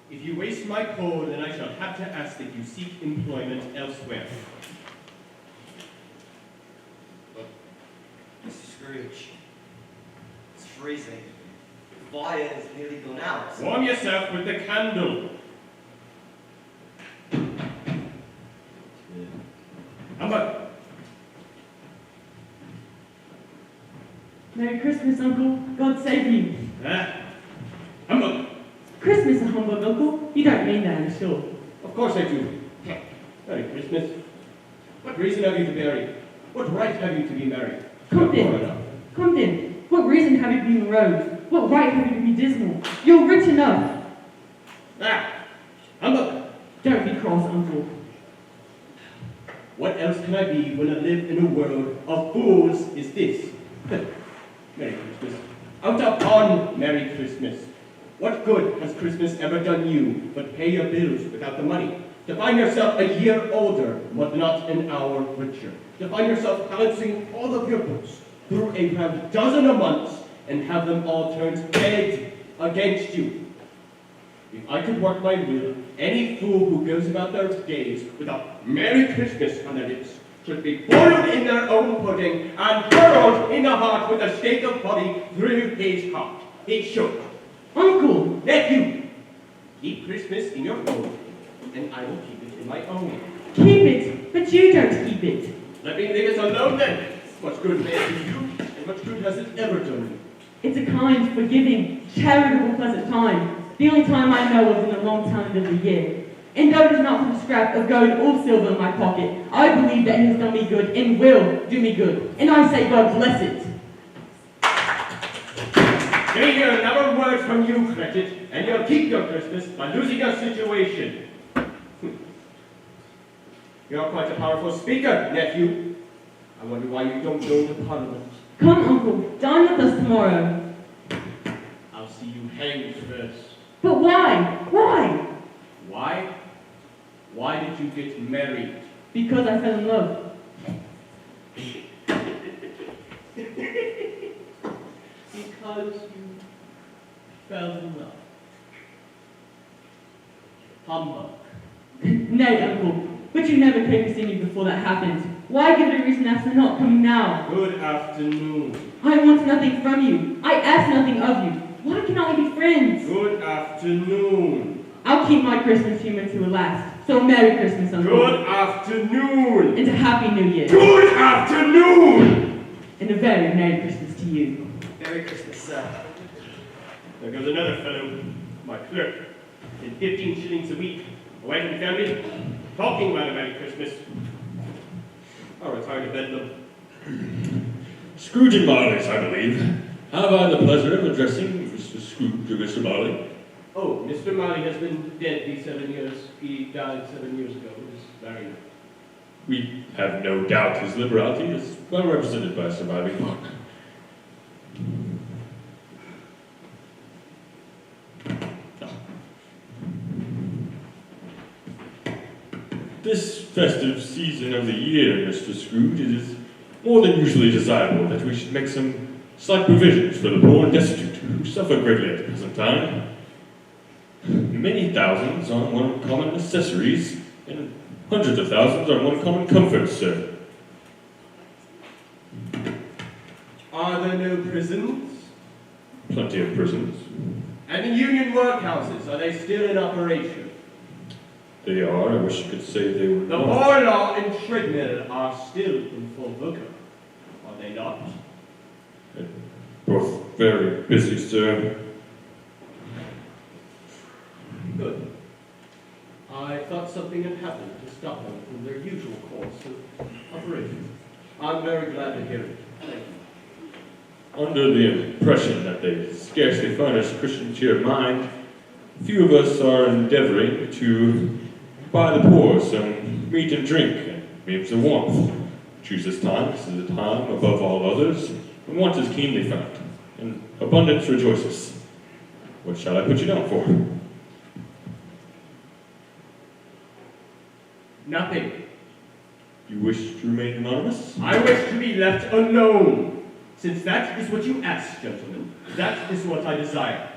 If you waste my coal, then I shall have to ask that you seek employment elsewhere. Mr. Scrooge, it's freezing. The fire has nearly gone out. Warm yourself with the candle. Humbug! Merry Christmas, Uncle. God save you. Humbug! Christmas, a humbug, Uncle. You don't mean that, I'm sure. Of course I do. Merry Christmas. What reason have you to marry? What right have you to be married? Come then. What reason have you to be morose? What right have you to be dismal? You're rich enough. Humbug! Don't be cross, Uncle. What else can I be when I live in a world of fools is this? Merry Christmas. Out upon Merry Christmas. What good has Christmas ever done you but pay your bills without the money? To find yourself a year older but not an hour richer. To find yourself balancing all of your books through a round dozen of months and have them all turned head against you. If I could work my will, any fool who goes about their days without Merry Christmas on their lips should be boiled in their own pudding and hurled in the heart with a stake of body through his heart. It should. Uncle! Nephew, keep Christmas in your own, and I will keep it in my own. Keep it, but you don't keep it. Let me leave us alone then. What good may it do you, and what good has it ever done you? It's a kind, forgiving, charitable, pleasant time. The only time I know of in a long time of the year. And though it is not from a scrap of gold or silver in my pocket, I believe that it has done me good and will do me good. And I say God bless it. They hear another word from you, Cratchit, and you'll keep your Christmas by losing your situation. You're quite a powerful speaker, nephew. I wonder why you don't go to Parliament. Come, Uncle, dine with us tomorrow. I'll see you hanged first. But why? Why? Why? Why did you get married? Because I fell in love. Because you fell in love. Humbug. Nay, Uncle, but you never came to see me before that happened. Why give it a reason as to not coming now? Good afternoon. I want nothing from you. I ask nothing of you. Why cannot we be friends? Good afternoon. I'll keep my Christmas humor to a last. So Merry Christmas, Uncle. Good afternoon. And a Happy New Year. Good afternoon. And a very Merry Christmas to you. Merry Christmas, sir. There goes another fellow, my clerk, in 15 shillings a week, away from the family, talking about a Merry Christmas. I'll retire to Bedlam. Scrooge and Marley's, I believe. Have I the pleasure of addressing Mr. Scrooge or Mr. Marley? Oh, Mr. Marley has been dead these 7 years. He died 7 years ago. It was very nice. We have no doubt his liberality is well represented by a surviving partner. This festive season of the year, Mr. Scrooge, it is more than usually desirable that we should make some slight provisions for the poor and destitute who suffer greatly at the present time. Many thousands on one common necessaries, and hundreds of thousands on one common comfort, sir. Are there no prisons? Plenty of prisons. And the union workhouses, are they still in operation? They are. I wish I could say they were The not. poor law and treadmill are still in full vigor, are they not? Both very busy, sir. Good. I thought something had happened to stop them from their usual course of operations. I'm very glad to hear it. Thank you. Under the impression that they scarcely furnish Christian cheer of mind, few of us are endeavoring to buy the poor some meat and drink and means of warmth. Choose this time. This is a time, above all others, when want is keenly felt, and abundance rejoices. What shall I put you down for? Nothing. You wish to remain anonymous? I wish to be left alone. Since that is what you ask, gentlemen, that is what I desire.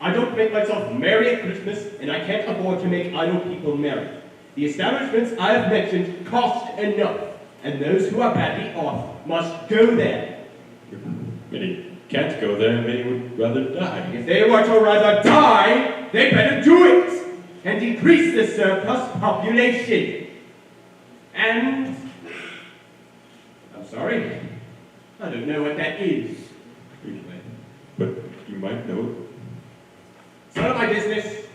I don't make myself merry at Christmas, and I can't afford to make idle people merry. The establishments I have mentioned cost enough, and those who are badly off must go there. Many can't go there, many would rather die. If they were to rather die, they better do it, and decrease the surplus population. And, I'm sorry, I don't know what that is. But you might know it. It's none of my business.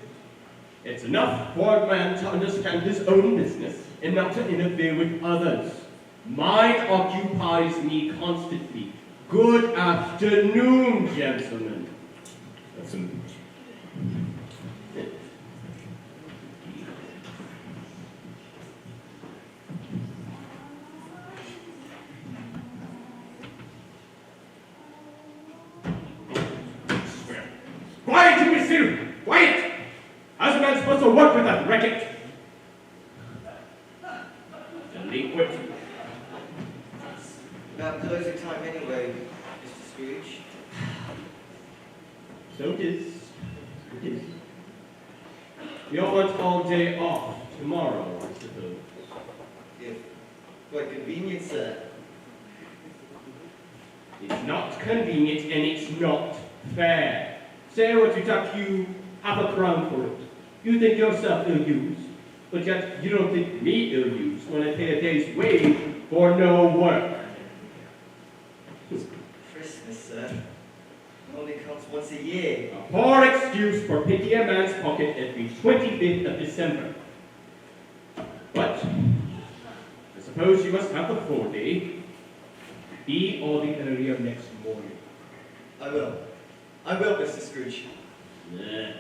It's enough for a man to understand his own business and not to interfere with others. Mine occupies me constantly. Good afternoon, gentlemen. That's an... Quiet, you imbecile! Quiet! How's a man supposed to work with that racket? Delinquent. About closing time anyway, Mr. Scrooge. So it is. It is. You'll want all day off tomorrow, I suppose. If quite convenient, sir. It's not convenient and it's not fair. Say what you talk, you have a crown for it. You think yourself ill-used, but yet you don't think me ill-used when I pay a day's wage for no work. Christmas, sir. Only comes once a year. A poor excuse for picking a man's pocket every 25th of December. But I suppose you must have the full day. Be all the earlier next morning. I will. I will, Mr. Scrooge. Yeah.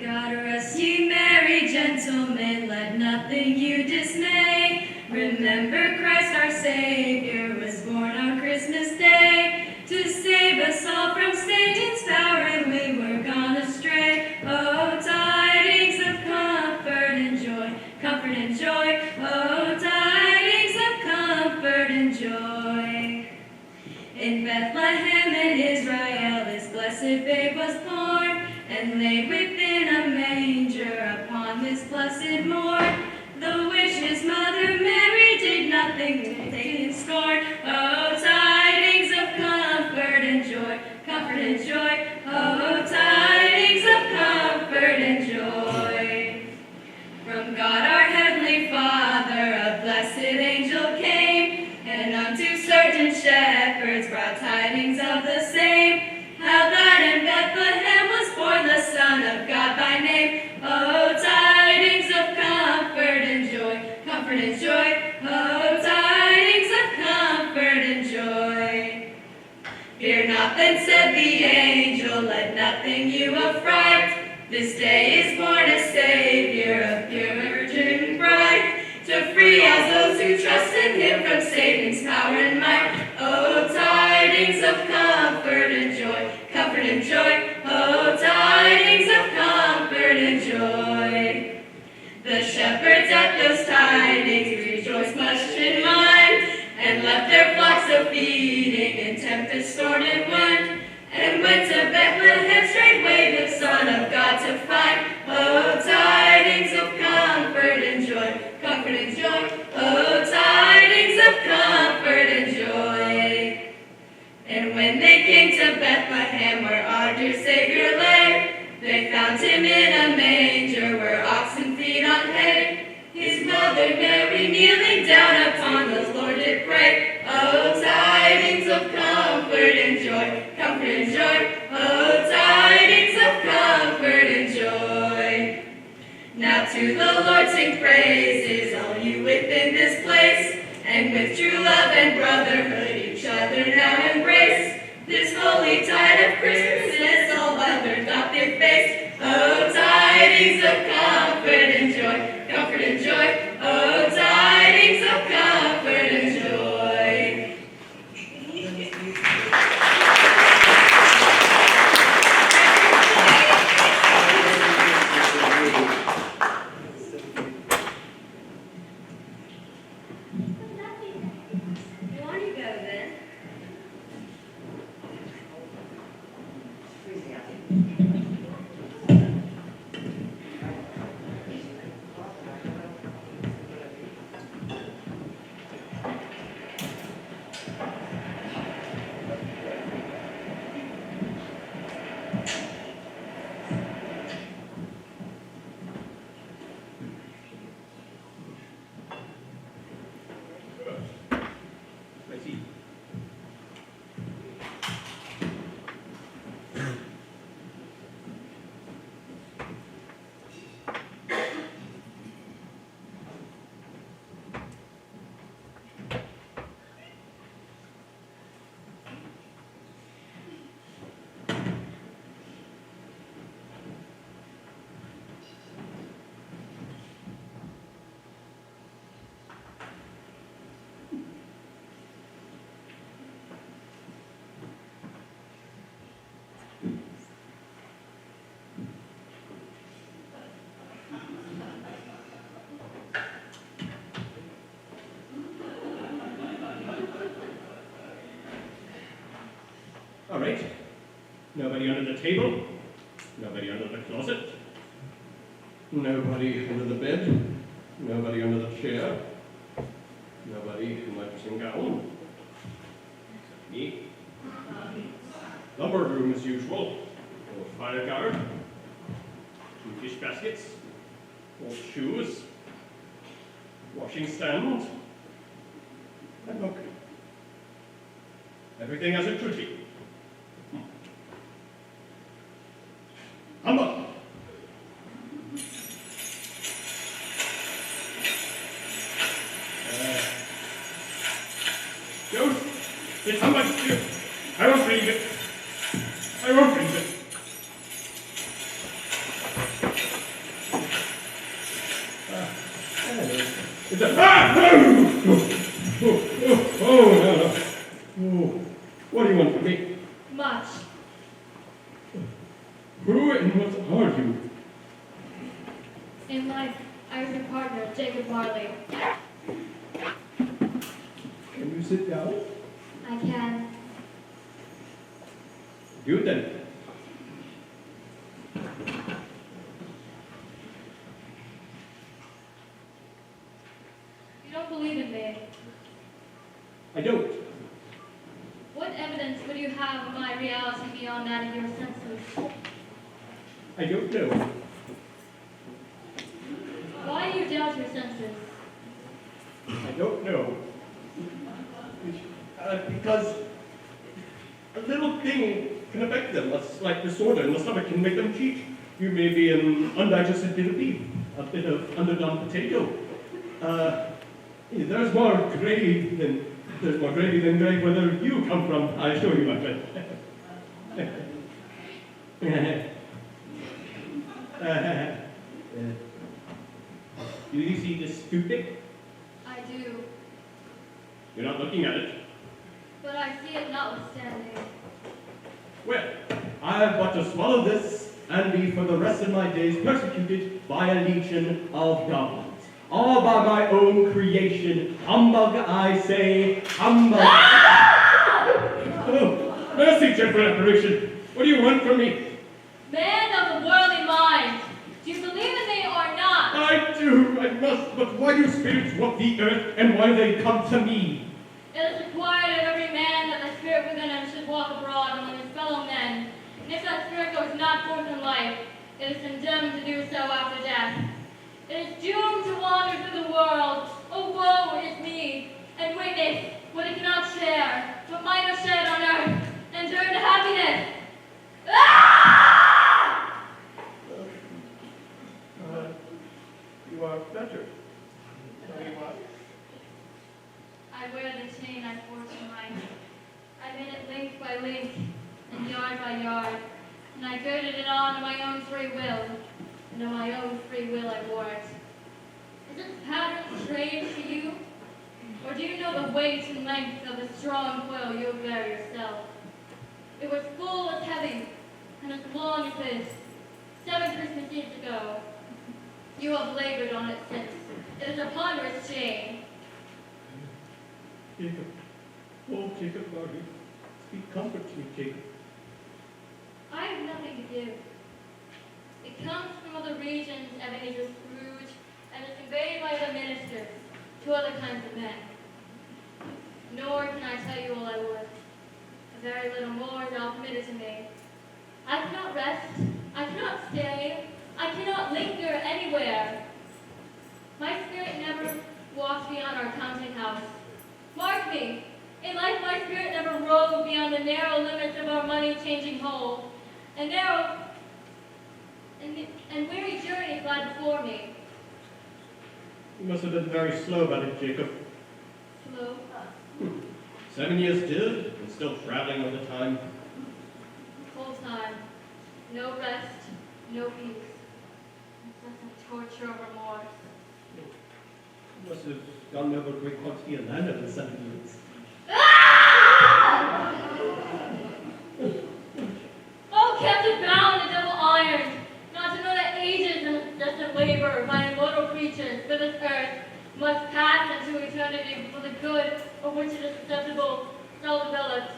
God rest ye merry gentlemen, let nothing you dismay. Remember Christ our Savior was born on Christmas Day, to save us all from Satan's power and we were gone astray. Oh, tidings of comfort and joy, comfort and joy. Oh, tidings of comfort and joy. In Bethlehem in Israel this blessed babe was born, and laid within a manger upon this blessed morn. The which his mother Mary did nothing to take in scorn. Oh, tidings of comfort and joy, comfort and joy. Oh, tidings of comfort and joy. From God our heavenly Father a blessed angel came, and unto certain shepherds brought tidings of the same. How that in Bethlehem was born the Son of God by name. Oh, tidings of comfort and joy, comfort and joy. Oh, tidings of comfort and joy. Fear not, then said the angel, let nothing you affright. This day is born a Savior, a pure virgin bright, to free all those who trust in him from Satan's power and might. Oh, tidings of comfort and joy, comfort and joy. Oh, tidings of comfort and joy. The shepherds at those tidings rejoiced much in mind, and left their flocks a feeding in tempest, storm, and wind, and went to Bethlehem straightway the Son of God to find. Oh, tidings comfort and joy. Oh, tidings of comfort and joy. And when they came to Bethlehem, where our dear Savior lay, they found him in a manger where oxen feed on hay. His mother Mary kneeling down upon the Lord did pray. Oh, tidings of comfort and joy, comfort and joy. Oh, tidings of comfort and joy. Now to the Lord sing praises, all you within this place, and with true love and brotherhood each other now embrace. This holy tide of Christmas all other doth efface. Oh, tidings of comfort and joy, comfort and joy. Oh, tidings of comfort and joy. You want to go then? Freezing out. I see. All right. Nobody under the table. Nobody under the closet. Nobody under the bed. Nobody under the chair. Nobody in my dressing gown. Except me. The boardroom as usual. Old fire guard. 2 fish baskets. Old shoes. Washing stand. And look. Everything as it should be. Humbug! Don't! It's humbug! I won't believe it! I won't believe it! It's a... Ah! No. What do you want from me? Much. Who and what are you? In life, I was your partner, Jacob Marley. Can you sit down? I can. Do then. You don't believe in me. I don't. What evidence would you have of my reality beyond that of your senses? I don't know. Why do you doubt your senses? I don't know. Because a little thing can affect them. A slight disorder in the stomach can make them cheat. You may be an undigested bit of beef, a bit of underdone potato. There's more gravy than gravy whether you come from, I assure you, my friend. Do you see this toothpick? I do, You're not looking at it. but I see it notwithstanding. Well, I've got to swallow this and be for the rest of my days persecuted by a legion of goblins. All by my own creation. Humbug, I say, humbug. Oh, mercy, gentle apparition. What do you want from me? Man of the worldly mind, do you believe in me or not? I I must, but why do spirits walk the earth, and why they come to me? It is required of every man that the spirit within him should walk abroad among his fellow men. And if that spirit goes not forth in life, it is condemned to do so after death. It is doomed to wander through the world. Oh, woe is me, and witness what it cannot share, what might have shared on earth, and turn to happiness. Ah! You are better. Tell me why. I wear the chain I forged in life. I made it link by link, and yard by yard, and I girded it on of my own free will, and of my own free will I wore it. Is its pattern strange to you? Or do you know the weight and length of the strong coil you bear yourself? It was full as heavy, and as long as this, 7 Christmas Eves ago. You have labored on it since. It is a ponderous chain. Jacob. Oh, Jacob, Margaret. Speak comfort to me, Jacob. I have nothing to give. It comes from other regions, Ebenezer Scrooge, and is conveyed by other ministers to other kinds of men. Nor can I tell you all I would. A very little more is all permitted to me. I cannot rest. I cannot stay. I cannot linger anywhere. My spirit never walks beyond our counting house. Mark me. In life, my spirit never roved beyond the narrow limits of our money-changing hole. And narrow and weary journeys lie before me. You must have been very slow about it, Jacob. Slow. 7 years still, and still traveling all the time. Full time. No rest. No peace. Such a torture of remorse. You must have gone over a great quantity of land over the 7 years. Oh, captive bound and double ironed, not to know that ages and incessant labor by immortal creatures for this earth must pass into eternity for the good of which it is susceptible, so developed.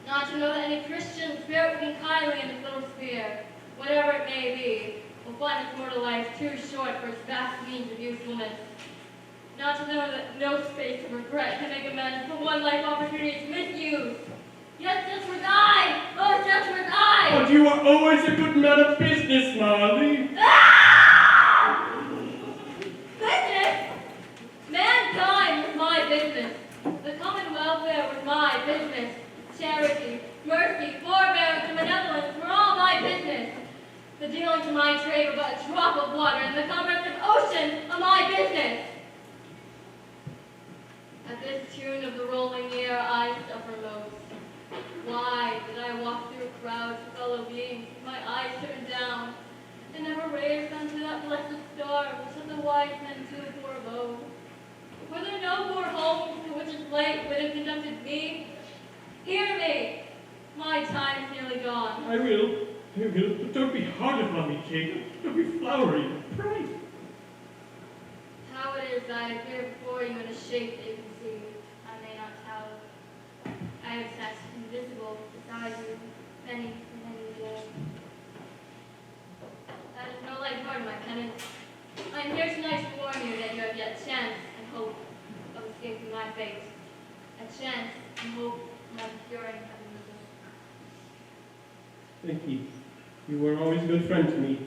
Not to know that any Christian spirit working kindly in this little sphere, whatever it may be, will find its mortal life too short for its vast means of usefulness. Not to know that no space of regret can make amends for one life opportunity's misuse. Yes, just was I! Oh, just was I! But you are always a good man of business, Marley. Ah! Business? Mankind was my business. The common welfare was my business. Charity, mercy, forbearance, and benevolence were all my business. The dealing to my trade were but a drop of water in the comprehensive ocean of my business. At this tune of the rolling year, I suffer most. Why did I walk through crowds of fellow beings with my eyes turned down, and never raised unto that blessed star which of the wise men to the poor abode? Were there no poor homes to which its light would have conducted me? Hear me! My time is nearly gone. I will, but don't be hard upon me, Jacob. Don't be flowery. Pray. How it is that I appear before you in a shape that you can see, I may not tell. I have sat invisible beside you many days. That is no light part of my penance. I am here tonight to warn you that you have yet chance and hope of escaping my fate. A chance and hope of my curing heaven. Thank you. You were always a good friend to me.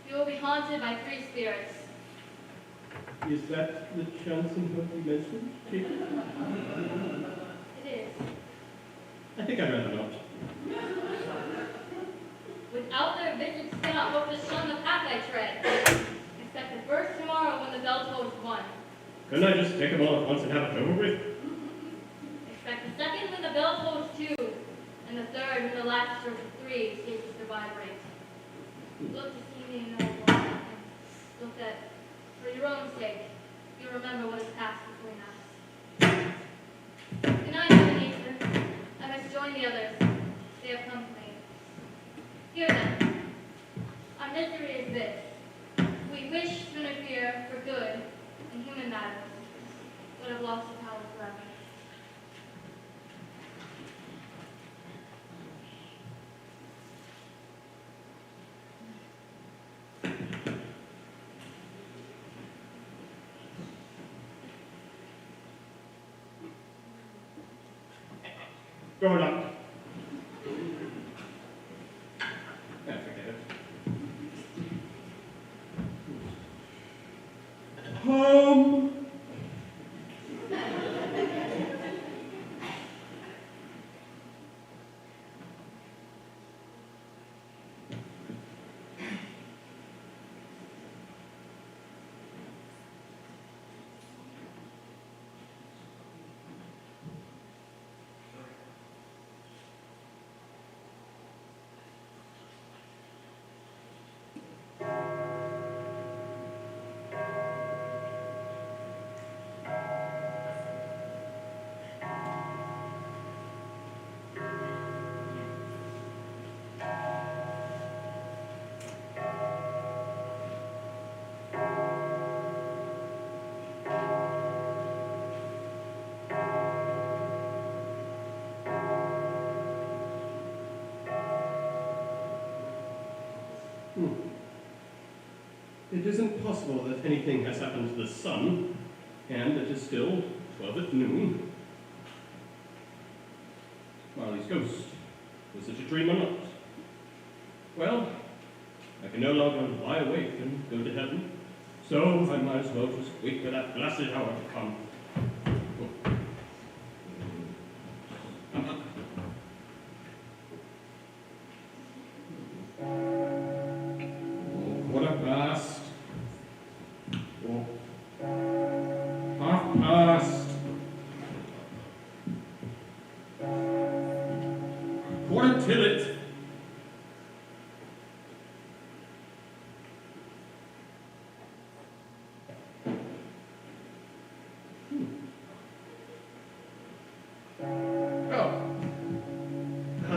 You will be haunted by 3 spirits. Is that the chance and hope you mentioned, Jacob? It is. I think I'd rather not. Without their visits, cannot hope to shun the path I tread. Expect the first tomorrow when the bell tolls 1. Couldn't I just take them all at once and have it over with? Expect the second when the bell tolls 2, and the third when the last stroke of 3 ceases to vibrate. Look to see me in no more. Look that, for your own sake, you remember what has passed between us. Good night, Ebenezer. I must join the others. They have come to me. Here then, our misery is this. We wish to interfere for good in human matters, but have lost the power forever. Go luck. Forget it. Home. It isn't possible that anything has happened to the sun, and it is still 12 at noon. Marley's ghost. Was it a dream or not? Well, I can no longer lie awake and go to heaven, so I might as well just wait for that blessed hour to come.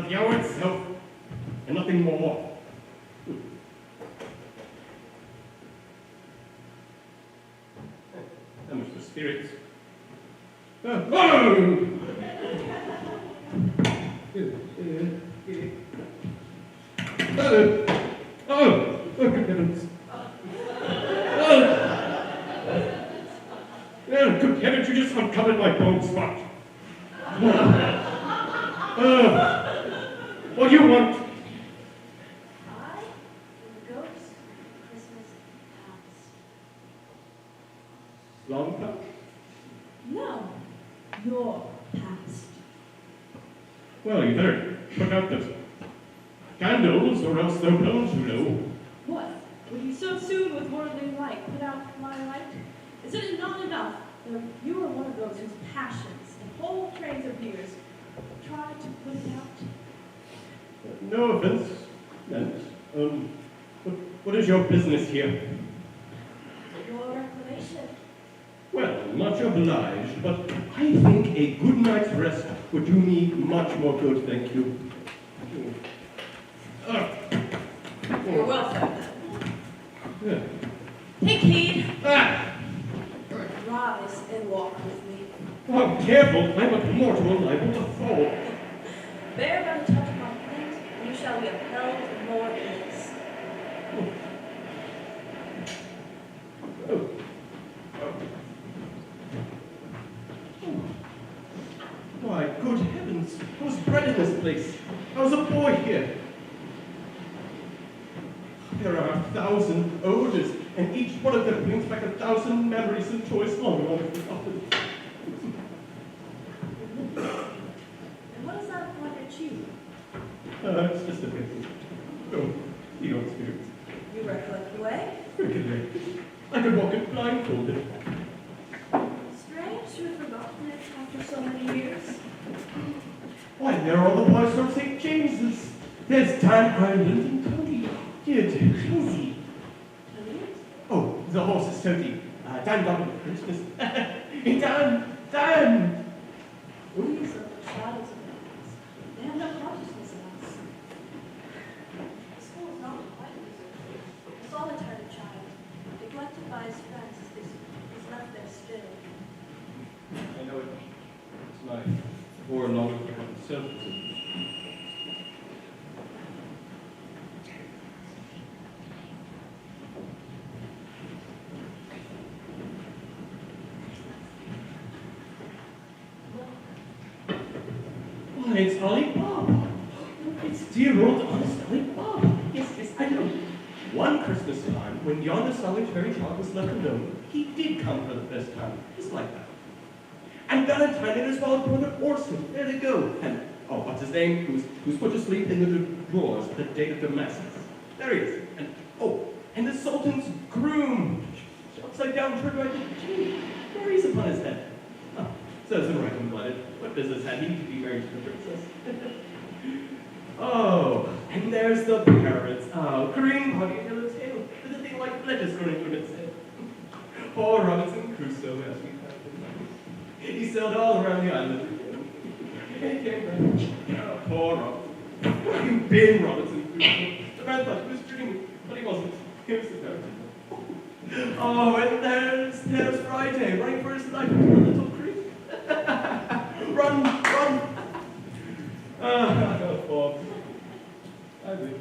The hour itself, and nothing more. How much for spirits? Oh! Oh, good heavens. Good heavens, you just uncovered my bone spot. What do you want? I am the ghost of Christmas past. Long past? No, your past. Well, you better put out the candles, or else they'll blow, you know. What? Would you so soon with worldly light put out my light? Is it not enough that you are one of those whose passions and whole trains of years try to put it out? No offense meant. What is your business here? Your reclamation. Well, much obliged, but I think a good night's rest would do me much more good, thank you. You're welcome. Yeah. Take heed. Ah! Rise and walk with me. Oh, careful, I'm a mortal liable to fall. Bear but a touch of my hand, and you shall be upheld in more ease. Why, good heavens, I was bred in this place. I was a boy here. There are 1,000 odors, and each one of them brings back 1,000 memories and joys long forgotten. And what is that upon your cheek? It's just a bit. Oh, you don't experience. You recollect the way? I could walk it blindfolded. Strange to have forgotten it after so many years. Why, there are all the boys from St. James's. There's Dan Ireland and Tony. Dear Tony. Tony? Oh, the horse is Tony. Dan got him for Christmas. Hey, Dan! These are the shadows of the past. They have no consciousness of us. The school is not quite deserted. A solitary child, neglected by his friends, is left there still. I know it. It's my poor long forgotten self. Why, it's Ollie Bob. It's dear old honest Ollie Bob. Yes, yes, I know. One Christmas time, when yonder solitary child was left alone, he did come for the first time, just like that. And Valentine and his wild brother Orson, there they go. And, oh, what's his name? Who's put to sleep in the drawers at the date of Damascus. There he is. And, oh, and the Sultan's groom, upside down, turned right to Genie. There he is upon his head. Oh, says in right-blooded. What business had he to be married to the princess? Oh, and there's the parrots. Oh, green body and yellow tail, with a thing like lettuce running from its head. Poor Robinson Crusoe, as we found him. He sailed all around the island again. And he came back. Oh, poor Robinson. Where have you been, Robinson Crusoe? The man thought he was dreaming, but he wasn't. He was a parrot. Oh, and there's Friday, running for his life into the little creek. Run, run! Oh, Bob. I wish.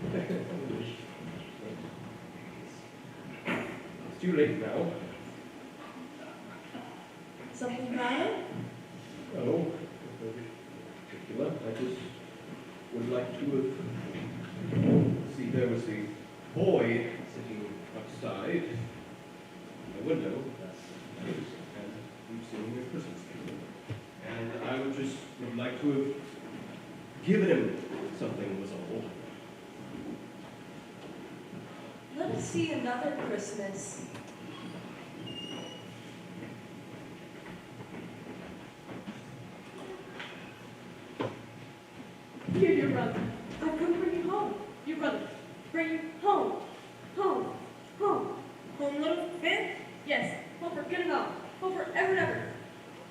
I wish. It's too late now. Something matter? No, nothing particular. I just would like to have... See, there was the boy sitting outside the window last night, and we've seen your Christmas tree. And I would like to have given him something, was all. Let us see another Christmas. Here, your brother. I've come to bring you home. Your brother. Bring you home. Home. Home. Home, little Finn? Yes, home for good and all. Home for ever and ever.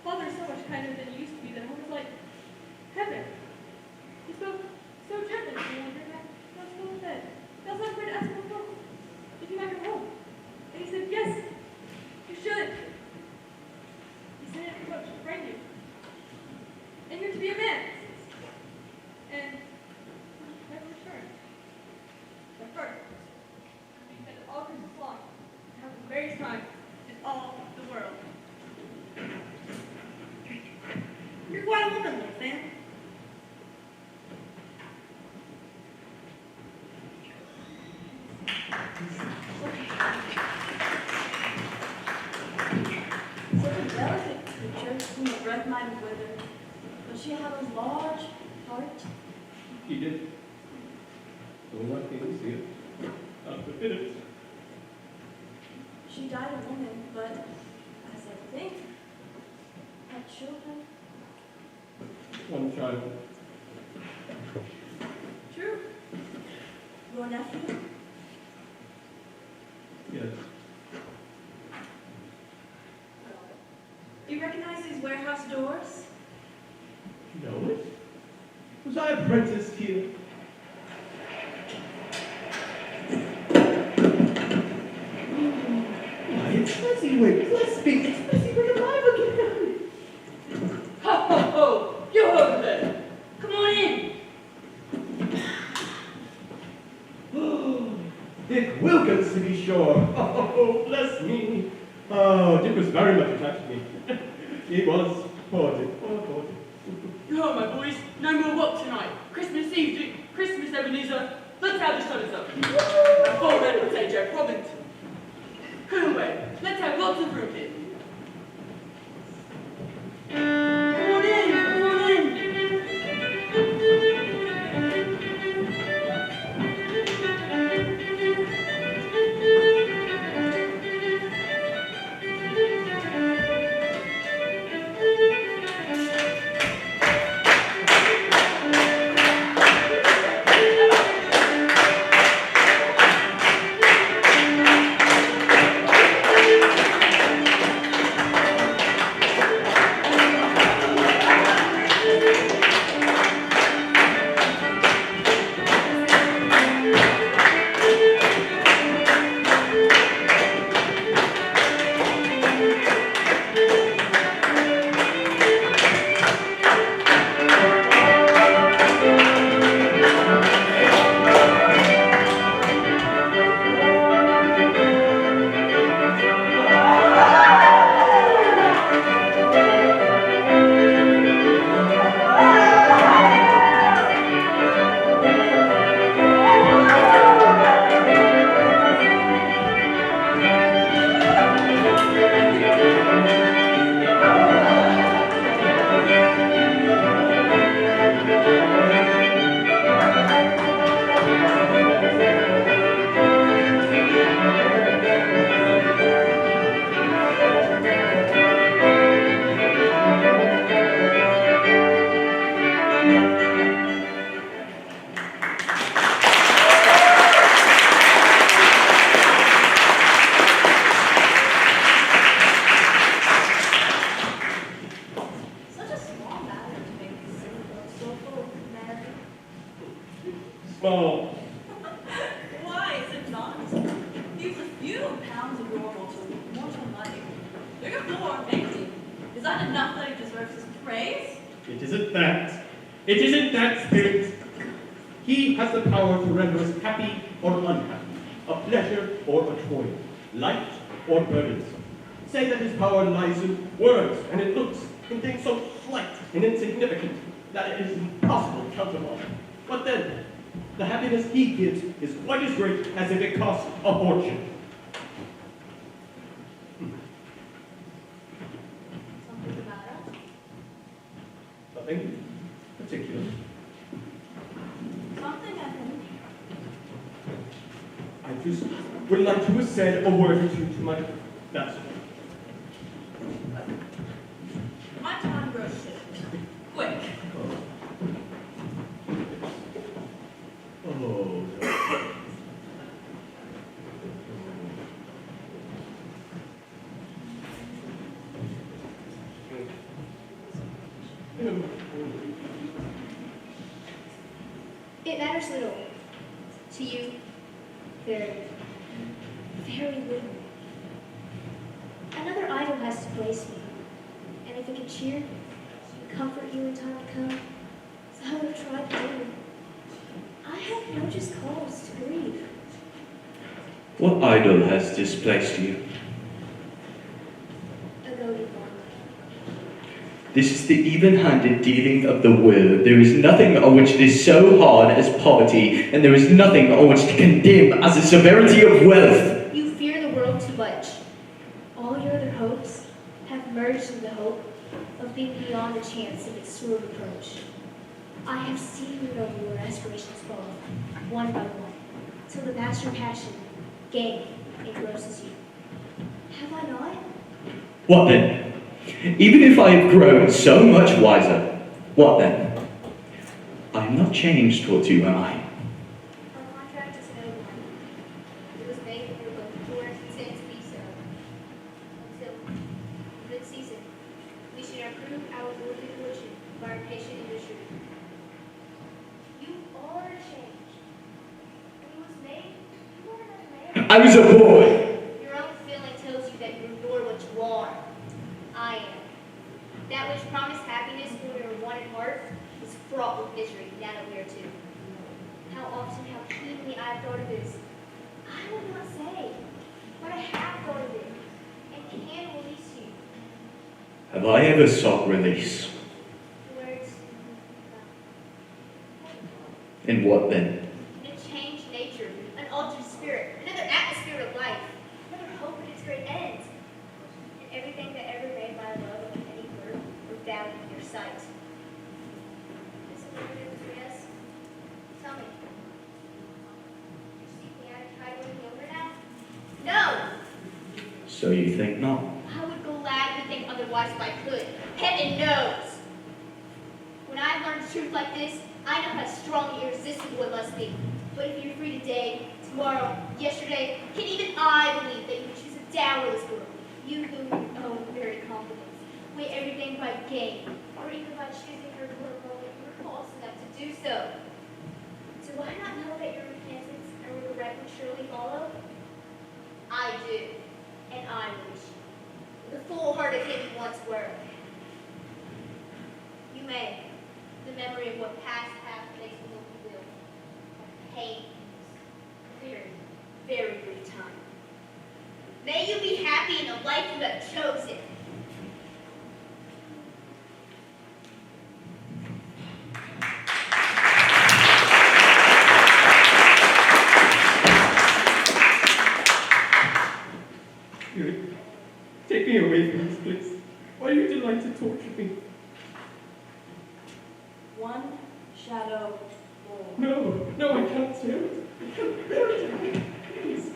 Father's so much kinder than he used to be that home is like heaven. He spoke so gently to me one day back. I was still in bed. I was not afraid to ask him before. If you might come home. And he said, yes, you should. He said it was to bring you. And you're to be a man. And never return. But first, we spend all Christmas long and have the merriest time in all the world. You're quite a woman, little Finn. Such a delicate creature whom a breath might have withered. Does she have a large heart? He did. Don't like me to see it. Not to fit it. She died a woman, but as I think, had children. One child. True. Your nephew? Yes. Do you recognize these warehouse doors? You know it? Was I apprenticed here? Why, it's Fezziwig! Bless me! It's Fezziwig alive again! Ho, ho, ho! You're over there! Come on in! Oh, Dick Wilkins, to be sure! Oh, bless me! Oh, Dick was very much attached to me. He was. Poor Dick. Poor Dick. No, my boys, no more work tonight. Christmas Eve, Christmas Ebenezer. Let's have the shutters up. A full red potato, Robinson. Come away. Let's have lots of fruit here. Come on in, come on in. Is that enough that he deserves his praise? It isn't that. It isn't that, Spirit. He has the power to render us happy or unhappy, a pleasure or a toil, light or burdensome. Say that his power lies in words, and it looks in things so slight and insignificant that it is impossible to count upon. But then, the happiness he gives is quite as great as if it cost a fortune. Something the matter? Nothing particular. Something I think. I just would like to have said a word or two to my... That's all. My time grows short. Quick. Oh, It matters little. To you, very, very little. Another idol has to place me. And if it can cheer and comfort you in time to come, as I would have tried to do, I have no just cause to grieve. What idol has displaced you? A goaded one. This is the even-handed dealing of the world. There is nothing on which it is so hard as poverty, and there is nothing on which to condemn as the severity of wealth. You fear the world too much. All your other hopes have merged in the hope of being beyond the chance of its sore approach. I have seen you over your aspirations fall, one by one, till the master passion, gain, engrosses you. Have I not? What then? Even if I have grown so much wiser, what then? I am not changed towards you, am I? Our contract is an old one. It was made when we were both poor and content to be so. Until, in good season, we should improve our worldly fortune by our patient industry. You are changed. When it was made, you were another man. I was a boy. Your own feeling tells you that you're more what you are. I am. That which promised happiness when we were one at heart is fraught with misery now that we are two. How often, how keenly I have thought of this, I will not say, but I have thought of it, and can release you. Have I ever sought release? Words, In what then? in a changed nature, an altered spirit, another atmosphere of life, another hope at its great end, and everything that ever made my love of any worth or value in your sight. Is it what it is between us? Tell me. You seek me out and try to win me over now? No! So you think not? I would gladly think otherwise if I could. Heaven knows! When I have learned truth like this, I know how strong and irresistible it must be. But if you're free today, tomorrow, yesterday, can even I believe that you would choose a dowerless girl? You who your own very confidence, weigh everything by gain, or even by choosing her for a moment you were false enough to do so. Do I not know that your repentance and regret would surely follow? I do, and I wish you, the full heart of him you once were. You may, the memory of what past hath makes me what you will. Pain, very, very brief time. May you be happy in the life you have chosen. Spirit, take me away from this place. Why do you delight to torture me? One shadow more. No, no, I can't stand it. I can't bear it. Please.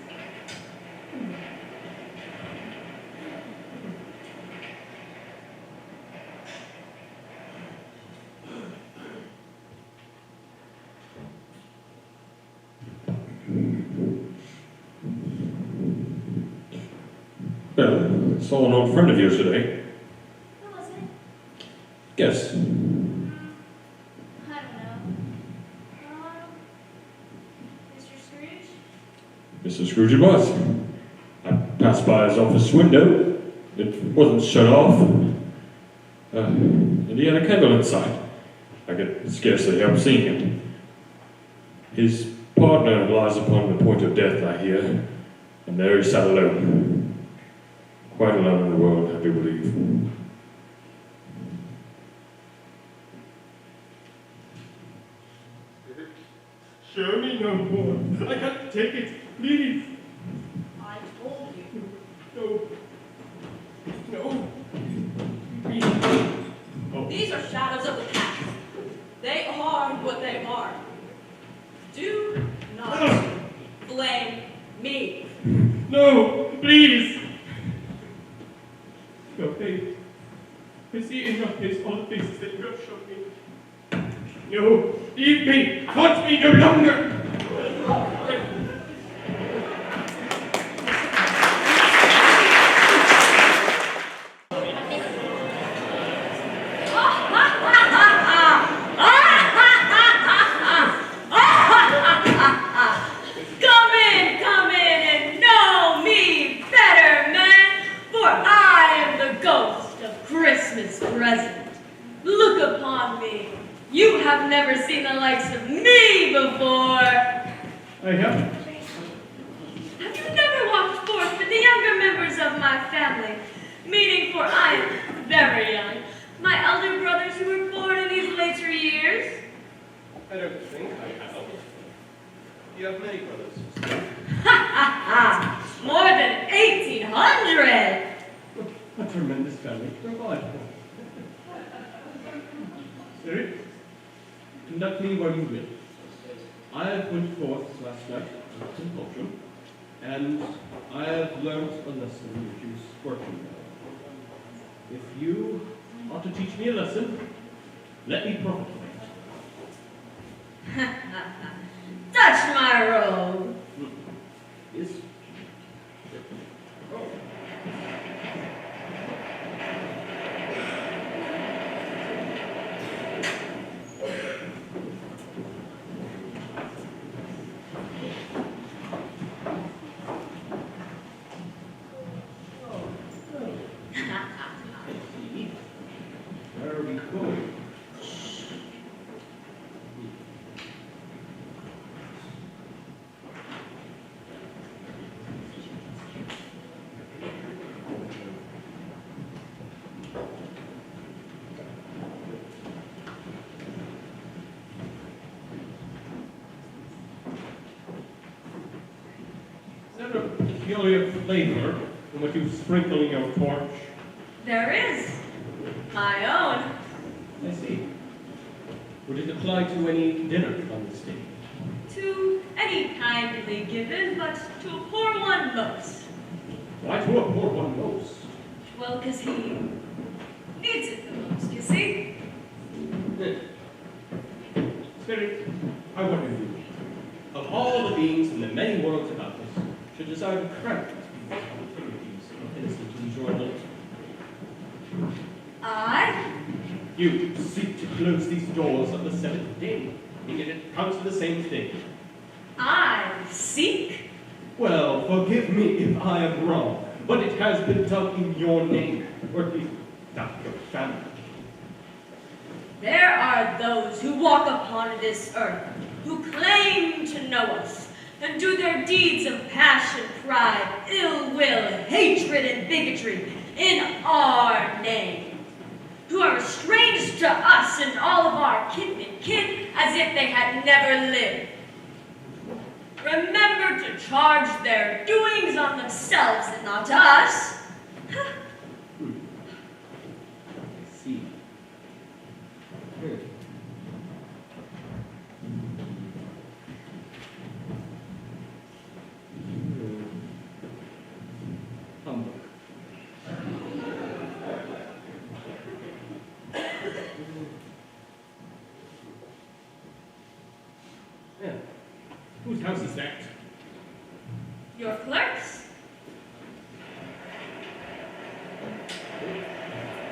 Well, saw an old friend of yours today. Who was it? Guess. I don't know. Mr. Scrooge? Mr. Scrooge it was. I passed by his office window. It wasn't shut off. And he had a candle inside. I could scarcely help seeing it. His partner lies upon the point of death, I hear, and there he sat alone. Quite alone in the world, I do believe. Show me no more. I can't take it. Please. I told you. No. No. Please. Oh. These are shadows of the past. They are what they are. Do not blame me. No, please. No, babe. I see in your face all the faces that you have shown me. No, leave me. Haunt me no longer. Come in and know me better, man, for I am the ghost of Christmas present. Look upon me. You have never seen the likes of me before. I have. Have you never walked forth with the younger members of my family? Meaning, for I am very young, my elder brothers who were born in these later years? I don't think I have. You have many brothers. Ha ha ha! More than 1,800! A tremendous family to provide for. Spirit, conduct me where you will. I have went forth last night on compulsion, and I have learned a lesson which is working well. If you are to teach me a lesson, let me profit from it. Touch my robe! Yes. Oh. Where are we going? Is there a peculiar flavor in what you sprinkle in your torch? There is. My own. I see. Would it apply to any dinner on this day? To any kindly given, but to a poor one most. Why to a poor one most? Well, 'cause he needs it the most, you see? Spirit, I wonder you, of all the beings in the many worlds about us, should desire to credit these opportunities of innocent enjoyment. I? You seek to close these doors on the seventh day, and yet it comes to the same thing. I seek? Well, forgive me if I am wrong, but it has been done in your name, or at least that of your family. There are those who walk upon this earth, who claim to know us, and do their deeds of passion, pride, ill will, hatred, and bigotry in our name, who are estranged to us and all of our kin and kin as if they had never lived. Remember to charge their doings on themselves and not to us. I see. Humbug. Yeah. Whose house is that? Your clerks?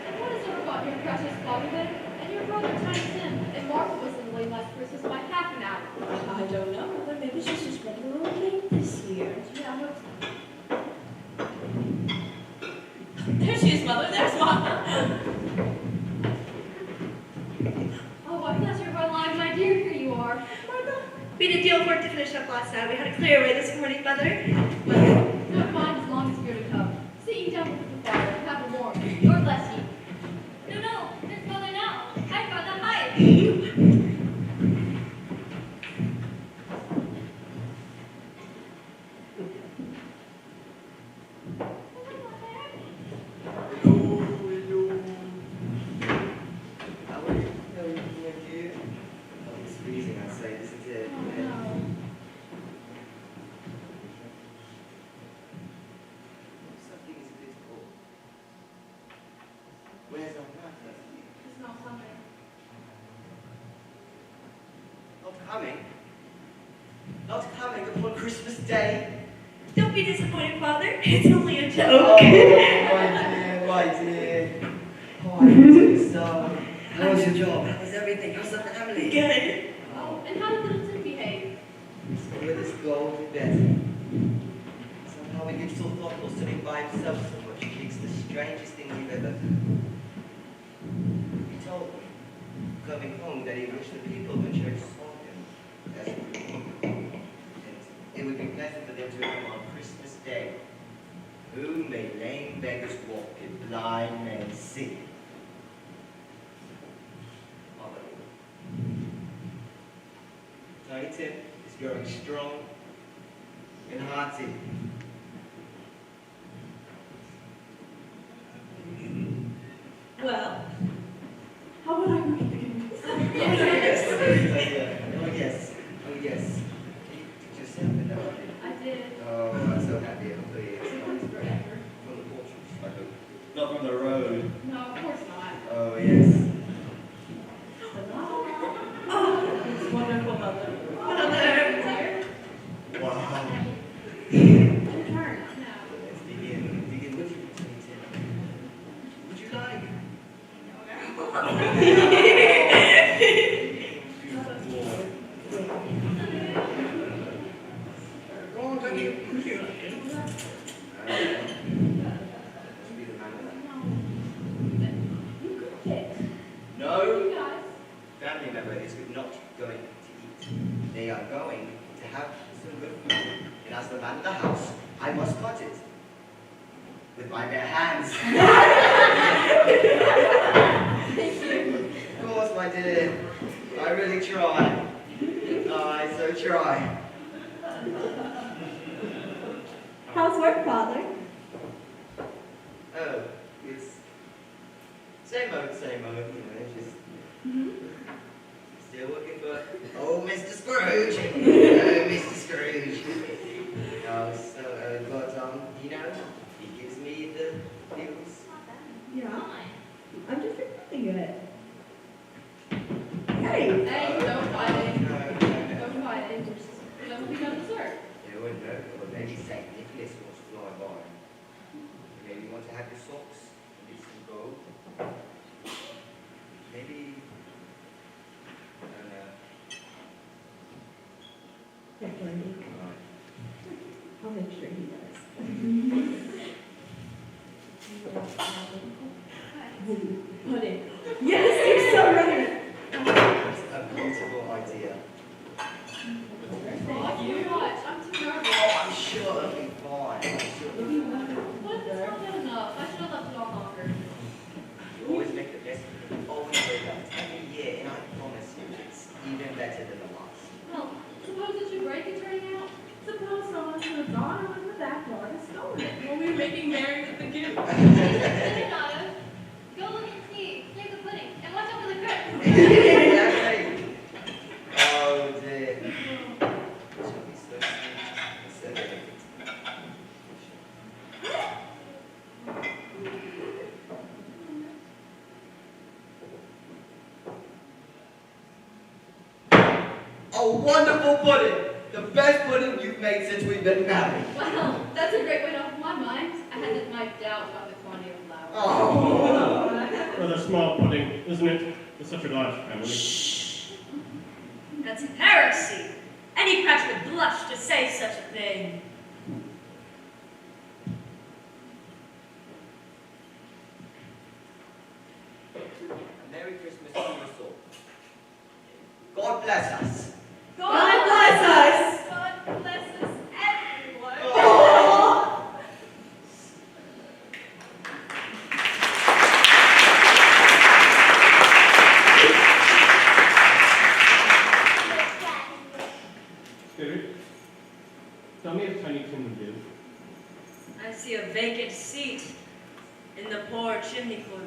And what has ever got your precious father then? And your brother Tiny Tim? And Martha was in late last Christmas by half an hour. I don't know, but maybe she's just running a little late this year. Yeah, I hope so. There she is, Mother. There's Martha. been a deal of work to finish up last night. We had to clear away this morning, Mother. Well, don't mind as long as you're to come. Sit you down with the fire and have a warm. Lord bless you. No, there's Father now. Hi, Father, hi. It's freezing outside, isn't it? Something is a bit cold. Where's our mother? It's not coming. Not coming? Not coming upon Christmas Day? Don't be disappointed, Father. It's only a Oh, joke. my dear. Oh, I'm so sorry. How was your job? How was everything? How's the family? Good. Oh, and how did little Tim behave? With his gold bed. Somehow he gets so thoughtful sitting by himself so much. He thinks the strangest thing you've ever heard. He told me, coming home, that he wished the people in church saw him as a and it would be pleasant for them to have him on Christmas Day. Who may lame beggars walk and blind men see? Tiny Tim is growing strong and hearty. Well, how would I begin? Oh yes. Did you send me that? I did. Oh, I'm so happy. Hopefully it's It not was forever. from the portraits, I hope. Not from the road. No, of course not. Oh yes. It's wonderful, Mother. Mother. Wow. Your turn now. Let's begin with you, Tiny Tim. Would you like? Go on, don't you? Be the man of that. You could pick. No. You guys. Family member is not going to eat. They are going to have some good food. And as the man of the house, I must cut it. With my bare hands. Thank you. Of course, my dear. I really try. I so try. How's work, Father? Oh, it's same old, you know, just still working for Mr. Scrooge. Oh, Mr. Scrooge. But you know, he gives me the news. Yeah. I'm just accepting it. Hey. Hey, don't fight it. No. Don't fight it. Don't be no dessert. You wouldn't know, but maybe St. Nicholas wants to fly by. Maybe you want to have your socks and get some gold. Maybe, I don't know. Definitely. I'll make sure he does. Pudding. Yes, you're so right. It's a beautiful idea. Oh, you watch. I'm too nervous. Oh, I'm sure it'll be fine. I'm sure it'll be fine. What if it's not good enough? I should have left it on longer. You always make the best of it. Always wake up every year, and I promise you it's even better than the last. Well, suppose it should break and turn out. Suppose someone could have gone over the back door and stolen it. We'll be making merry with the gift. Leonardo, go look and see. Save the pudding. And watch out for the crib. Exactly. Oh dear. It shall be so sweet. So delicate. A wonderful pudding! The best pudding you've made since we've been married. Well, that's a great way off my mind. I had this my doubt about the quantity of flour. Oh. Rather small pudding, isn't it? For such a large family. Shh. That's heresy. Any prat would blush to say such a thing. Merry Christmas to us all. God bless us. God bless chimney corner,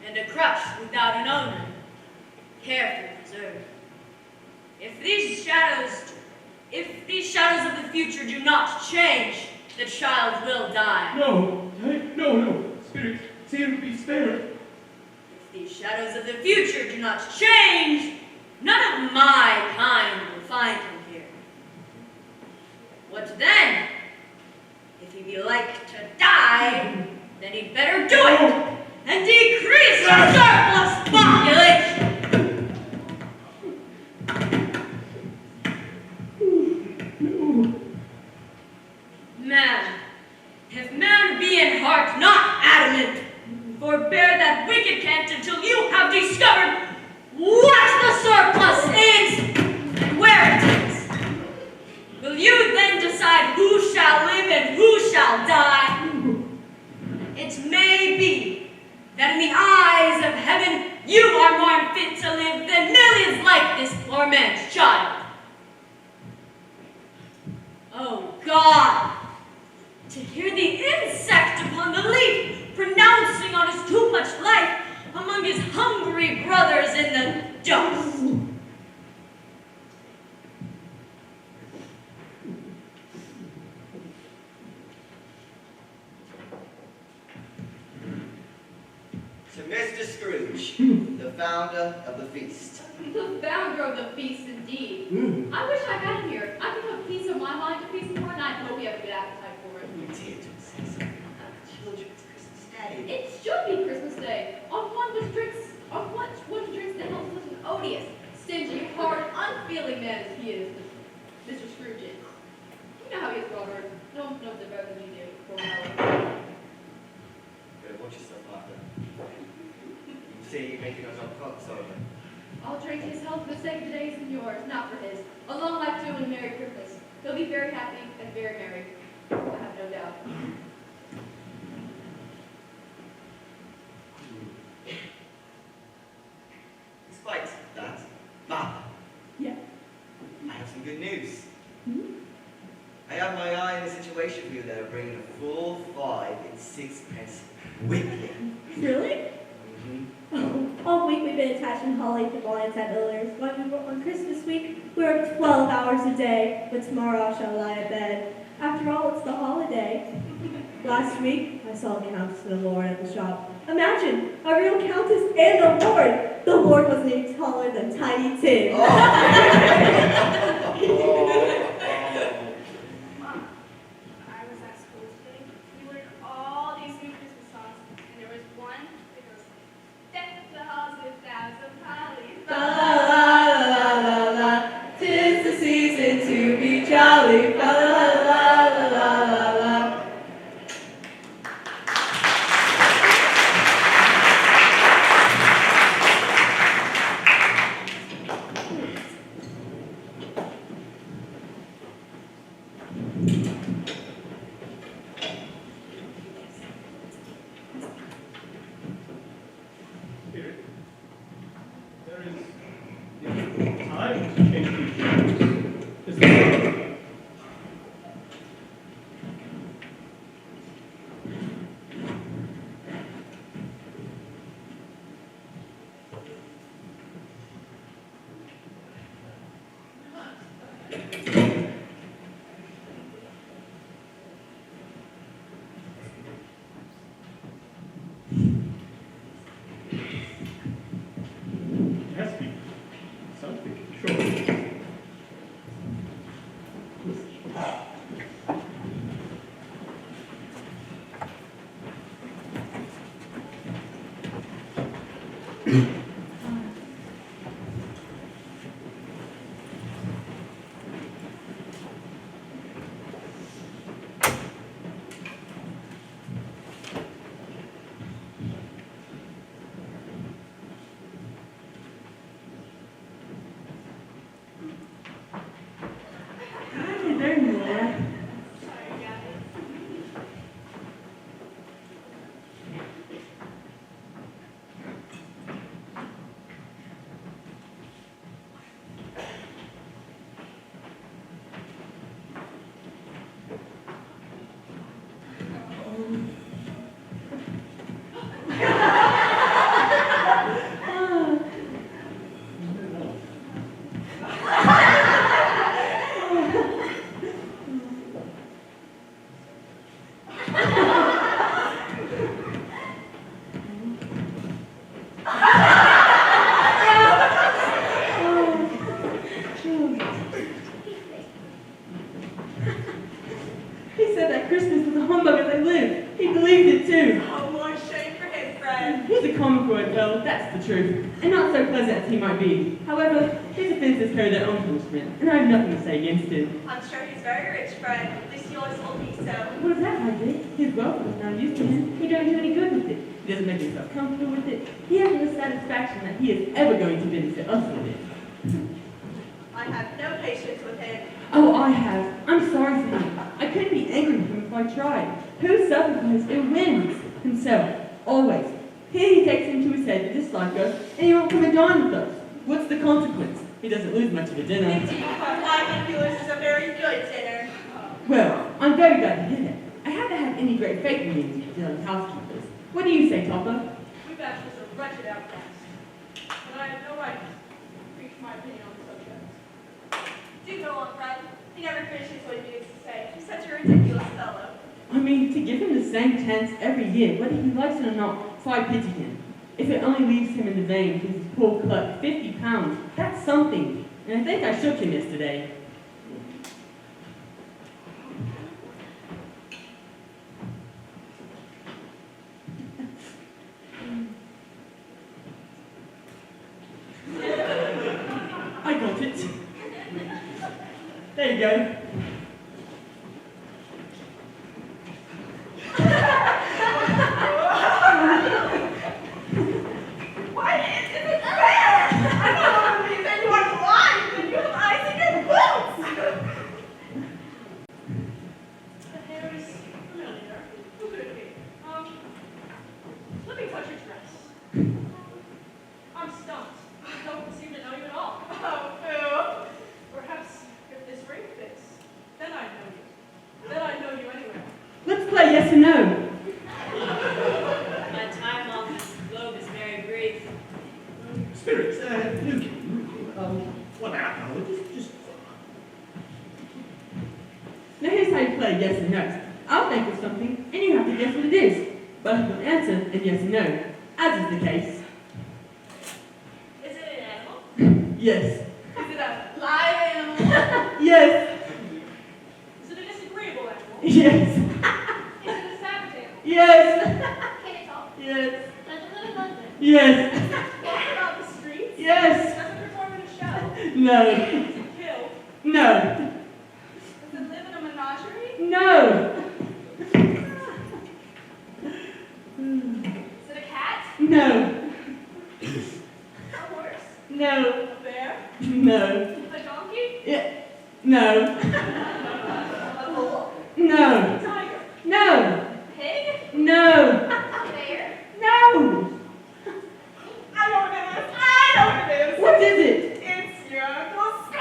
and a crutch without an owner, carefully preserved. If these shadows of the future do not change, the child will die. No, no, Spirit, Seer, be spared. If these shadows of the future do not change, none of my kind will find him here. What then? If he be like to die, then he'd better do it and decrease our surplus population. Man, if man be in heart not adamant, forbear that wicked cant until you have discovered what the surplus is and where it is. Will you then decide who shall live and who shall die? It may be that in the eyes of heaven you are more unfit to live than millions like this poor man's child. Oh God! To hear the insect upon the leaf pronouncing on his too much life among his hungry brothers in the dust. To Mr. Scrooge, the founder of the feast. The founder of the feast, indeed. I wish I had him here. I could put peace of my mind to feast more, and I hope we have a good appetite for it. We did say something about the children's Christmas Day. It should be Christmas Day. On one which drinks the health of such an odious, stingy, hard, unfeeling man as he is, Mr. Scrooge is. You know how he is, Robert. No one knows it better than you do, poor fellow. Better watch yourself, Martha. You say you're making us up cooks over. I'll drink his health for the sake of today's and yours, not for his. A long life to him and a Merry Christmas. He'll be very happy and very merry. I have no doubt. Despite that, Martha. Yeah. I have some good news. I have my eye on a situation for you that are bringing a full 5 and 6pence weekly. Really? All week we've been attaching holly to blinds at Miller's. On Christmas week, we work 12 hours a day, but tomorrow I shall lie in bed. After all, it's the holiday. Last week, I saw the Countess and the Lord at the shop. Imagine, a real Countess and a Lord. The Lord wasn't any taller than Tiny Tim. Oh. Mom, I was at school today. We learned all these new Christmas songs, and there was one that goes like, deck the halls with boughs of holly. La la la la la, 'tis the season to be jolly. La la la la la la la. Spirit, there is time to change future. Is there? There has to be something, sure. Hi there, Nora. Sorry, guys. He said that Christmas was a humbug as I lived. He believed it too. Oh, more shame for him, friend. He's a common poet, well, that's the truth, and not so pleasant as he might be. However, his offences carry their own punishment, and I have nothing to say against him. I'm sure he's very rich, friend. At least he always told me so. What is that, my dear? His wealth is not used to him. He don't do any good with it. He doesn't make himself comfortable with it. He has no satisfaction that he is ever going to benefit us with it. I have no patience with him. Oh, I have. I'm sorry for him. I couldn't be angry with him if I tried. Who sacrifices it wins? Himself. Always. Here he takes into his head to dislike us, and he won't come and dine with us. What's the consequence? He doesn't lose much of a dinner. Indeed, I think he loses a very good dinner. Well, I'm very glad to hear that. I haven't had any great faith in these young housekeepers. What do you say, Topper? We bachelors are wretched outcasts, but I have no right to preach my opinion on the subject. Do go on, friend. He never finishes what he begins to say. He's such a ridiculous fellow. I mean, to give him the same chance every year, whether he likes it or not, so I pity him. If it only leaves him in the vein because his poor clerk, 50 pounds, that's something. And I think I shook him yesterday. I got it. There you go. Why is it fair? I don't believe that you are blind and you have eyes in your boots. The hair is familiar. Who could it be? Let me touch your dress. I'm stumped. I don't seem to know you at all. Oh, pooh. Perhaps if this ring fits, then I know you. Then I know you anyway. Let's play yes or no. My time on this globe is very brief. Spirits, Luke, 1 hour, just Now here's how you play yes and no. I'll think of something, and you have to guess what it is. Both will answer in yes and no, as is the case. Is it an animal? Yes. Is it a live animal? Yes. Is it a disagreeable animal? Yes. Is it a savage animal? Yes. Can it talk? Yes. Does it live in London? Yes. Walk about the streets? Yes. Does it perform in a show? No. Does it kill? No. Does it live in a menagerie? No. Is it a cat? No. A horse? No. A bear? No. A donkey? Yeah. No. A bull? No. A tiger? No. Pig? No. A bear? No. I know what it is. I know what it is. What is it? It's your Uncle Scrooge.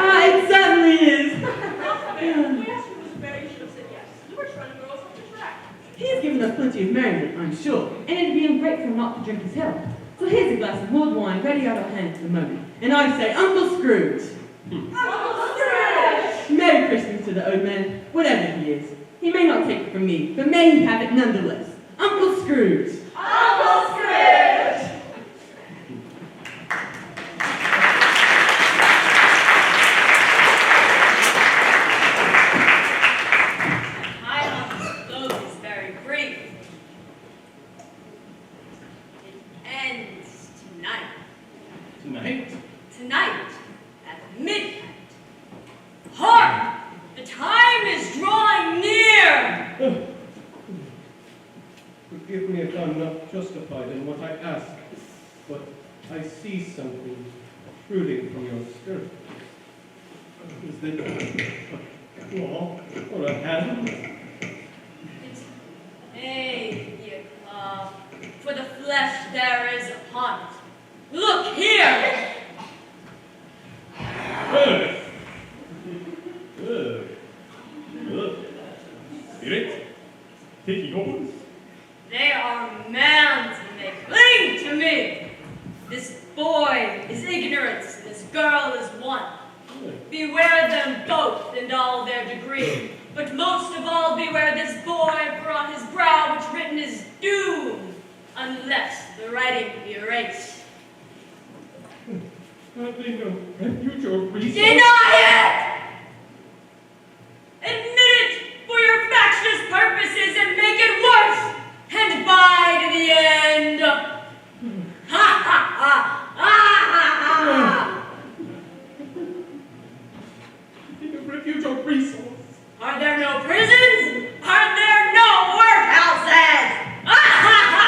Ah, it certainly is. We asked you who's a bear, you should have said yes. You were trying to grow us up the track. He has given us plenty of merriment, I'm sure, and it'd be ungrateful not to drink his health. So here's a glass of mulled wine ready out of hand for the moment. And I say, Uncle Scrooge. Uncle Scrooge. Merry Christmas to the old man, whatever he is. He may not take it from me, but may he have it nonetheless. Uncle Scrooge. Uncle Scrooge. Time on this globe is very brief. It ends tonight. tonight. Tonight, at midnight. Hark! The time is drawing near! Forgive me if I'm not justified in what I ask, but I see something protruding from your skirt. Is it a claw or a hand? It's a claw, for the flesh there is upon it. Look here! Spirit, taking hold. They are man's and they cling to me. This boy is ignorance, and this girl is one. Beware them both and all their degree, but most of all beware this boy, for on his brow which written is doom, in a refuge or resource. Deny it! Admit it for your factious purposes and make it worse, and bide the end. Ha ha ha! Ha ha ha! In a refuge or resource. Are there no prisons? Are there no workhouses? Ha ha ha!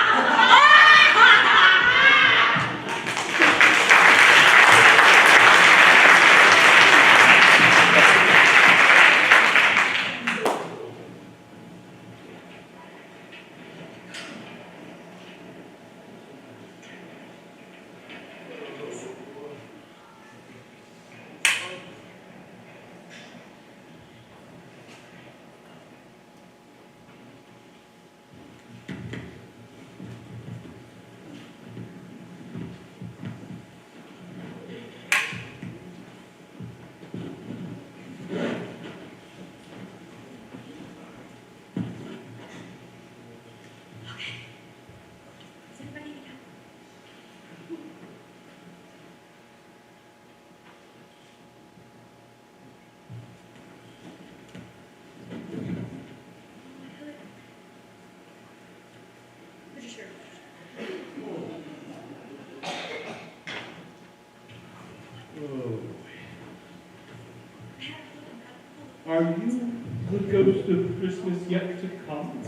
Are you the ghost of Christmas yet to come?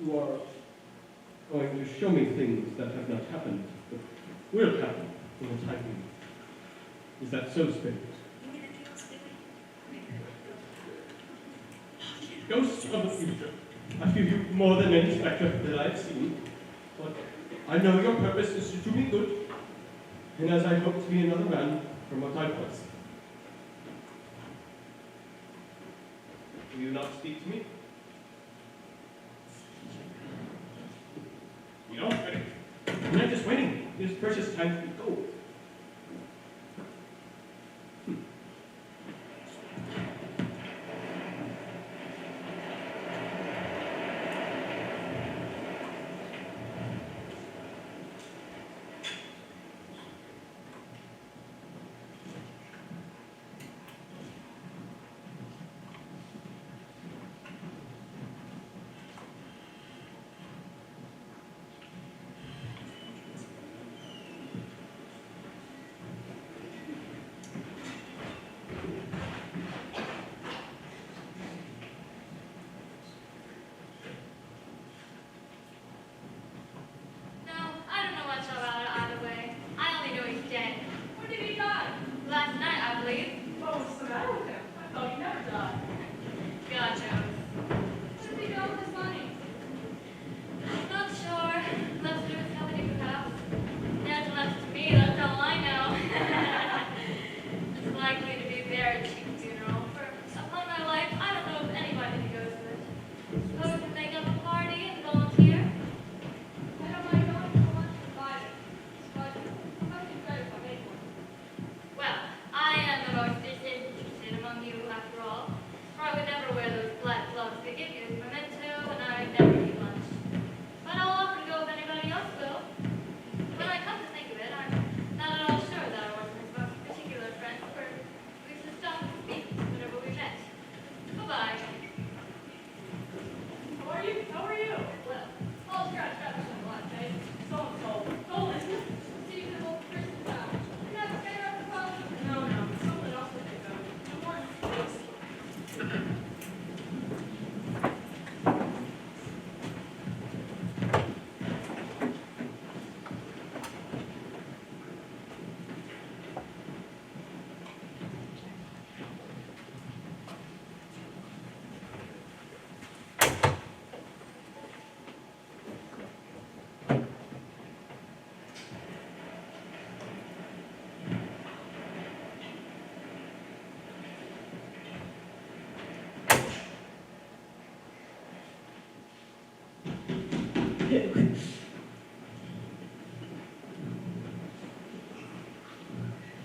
You are going to show me things that have not happened, but will happen in a time being. Is that so, Spirit? Ghosts of the future. I fear you more than any spectre that I have seen, but I know your purpose is to do me good, and as I hope to be another man from what I was. Will you not speak to me? You don't, Spirit. I'm just waiting. It is precious time to go.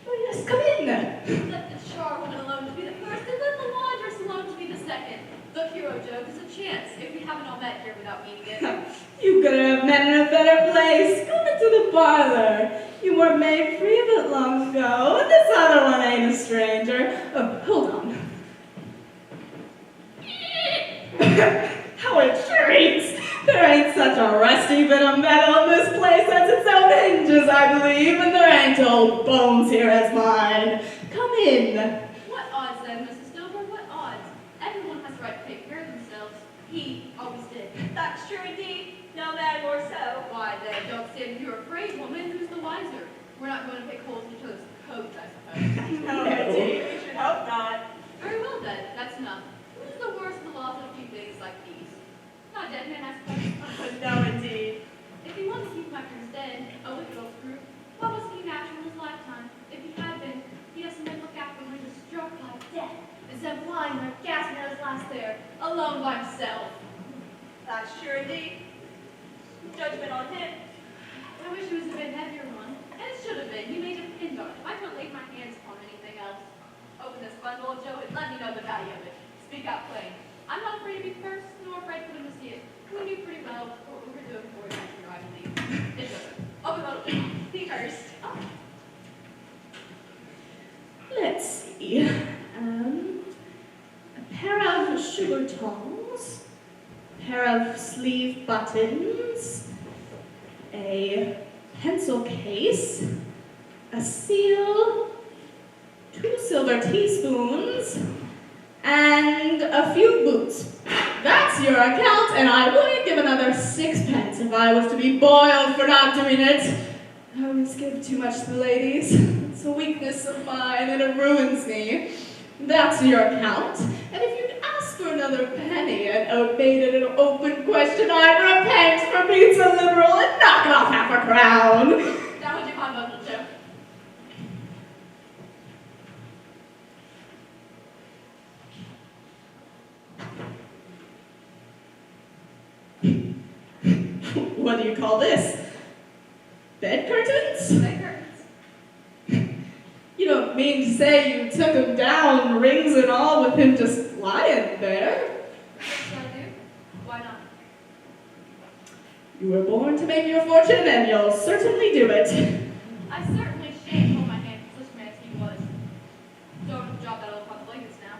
Oh yes, come in. Let the charwoman alone to be the first, and let the laundress alone to be the second. The hero Joe. There's a chance if we haven't all met here without meeting it. You could have met in a better place. Come into the parlor. You were made free of it long ago, and this other one ain't a stranger. Oh, hold on. How it sure eats. There ain't such a rusty bit of metal in this place as its own hinges, I believe, and there ain't old bones here as mine. Come in. What odds then, Mrs. Dover? What odds? Everyone has the right to take care of themselves. He always did. That's true indeed. No man more so. Why then, don't stand here afraid, woman. Who's the wiser? We're not going to pick holes in each other's coats, I suppose. No, indeed. We should hope not. Very well then, that's enough. Who's the worst of the laws of a few things like these? Not a dead man, I suppose. No, indeed. If he wants to keep my friends dead, a wicked old screw, why wasn't he natural in his lifetime? If he had been, he'd have somebody look after him when he was struck by death, instead of lying there gasping at his last there, alone by himself. That's true indeed. Judgment on him. I wish it was a bit heavier one, and it should have been. You made a pin on it. I couldn't lay my hands upon anything else. Open this bundle, Joe, and let me know the value of it. Speak out plain. I'm not afraid to be first, nor afraid for them to see it. We knew pretty well what we were doing before we got here, I believe. It's open. Open the bundle. Be first. Oh. Let's see. A pair of sugar tongs, a pair of sleeve buttons, a pencil case, a seal, 2 silver teaspoons, and a few boots. That's your account, and I wouldn't give another 6 pence if I was to be boiled for not doing it. I always give too much to the ladies. It's a weakness of mine, and it ruins me. That's your account. And if you'd asked for another penny and made it an open question, I'd repent for being so liberal and knock off half a crown. That would do my bundle, Joe. What do you call this? Bed curtains? Bed curtains. You don't mean to say you took him down, rings and all, with him just lying there? What should I do? Why not? You were born to make your fortune, and you'll certainly do it. I certainly shan't hold my hand for such a man as he was. Don't drop that old pup blankets now.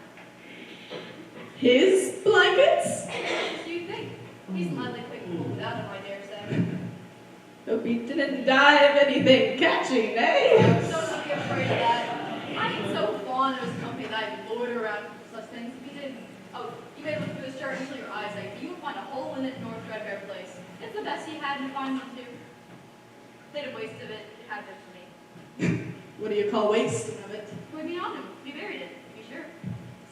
His blankets? What do you think? He's mildly quick to pull without him, I dare say. Hope he didn't die of anything catching, eh? Don't be afraid of that. I ain't so fond of his company that I'd loiter around for such things. If he did, oh, you may look through his shirt until your eyes ache. You would find a hole in it nor threadbare place. It's the best he had, and find one too. They'd have wasted it. It had been for me. What do you call wasting of it? We'd be on him. We buried it. To be sure.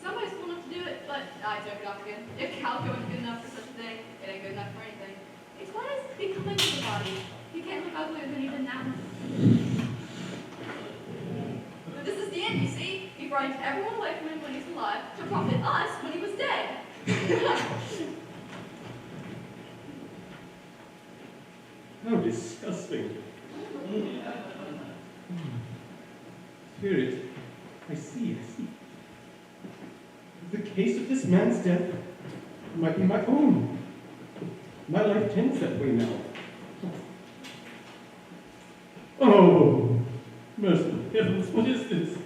Somebody's cool enough to do it, but I took it off again. If calico isn't good enough for such a thing, it ain't good enough for anything. It's what is becoming of the body. You can't look uglier than even that one. But this is the end, you see. He frightened everyone away from him when he was alive to profit us when he was dead. How disgusting. Spirit, I see. The case of this man's death might be my own. My life tends that way now. Oh, merciful heavens, what is this?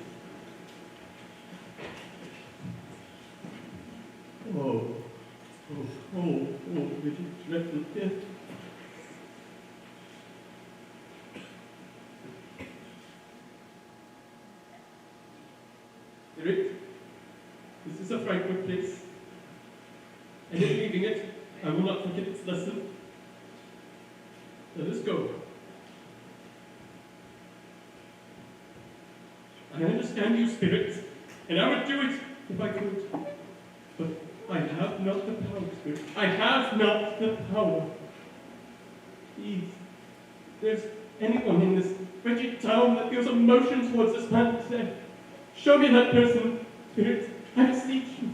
Oh, little dreadful death. Spirit, this is a frightful place, and in leaving it, I will not forget its lesson. Let us go. I understand you, Spirit, and I would do it if I could. But I have not the power, Spirit. I have not the power. Please, if there's anyone in this wretched town that feels emotion towards this man today, show me that person, Spirit. I beseech you.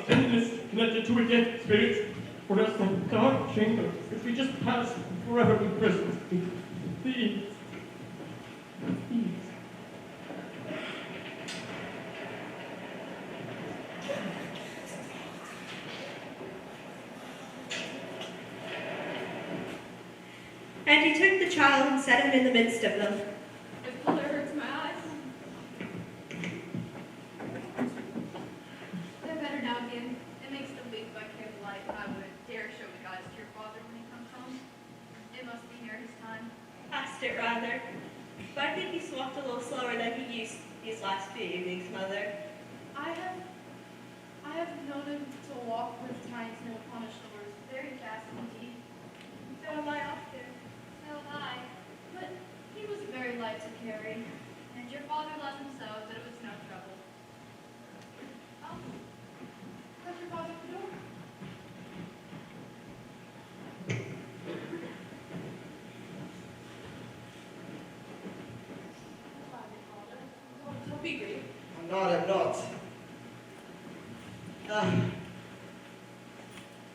tenderness connected to a dead spirit, or else the dark chamber which we just passed forever imprisons me. Please. Please. And he took the child and set him in the midst of them. This color hurts my eyes. They're better now again. It makes them weep by candlelight, and I wouldn't dare show the guys to your father when he comes home. It must be near his time. Past it, rather. But I think he's walked a little slower than he used these last few evenings, Mother. I have known him to walk with tiny snow upon his shoulders very fast indeed. So am I often. So am I. But he was very light to carry, and your father let him so that it was no trouble. Oh, that's your father at the door. Don't be greedy. I'm not.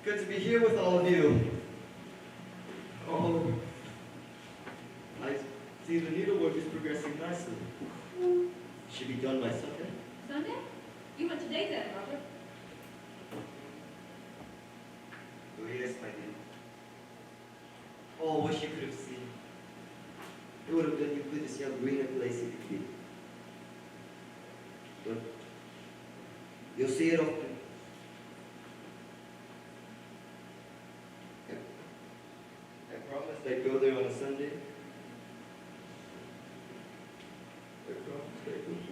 Good to be here with all of you. Oh, I see the needlework is progressing nicely. Should be done by Sunday. Sunday? You went today then, Robert. Oh yes, I did. Oh, wish you could have seen. It would have done you good to see how green a place it could be. But you'll see it often. I promised I'd go there on a Sunday. I promised I would.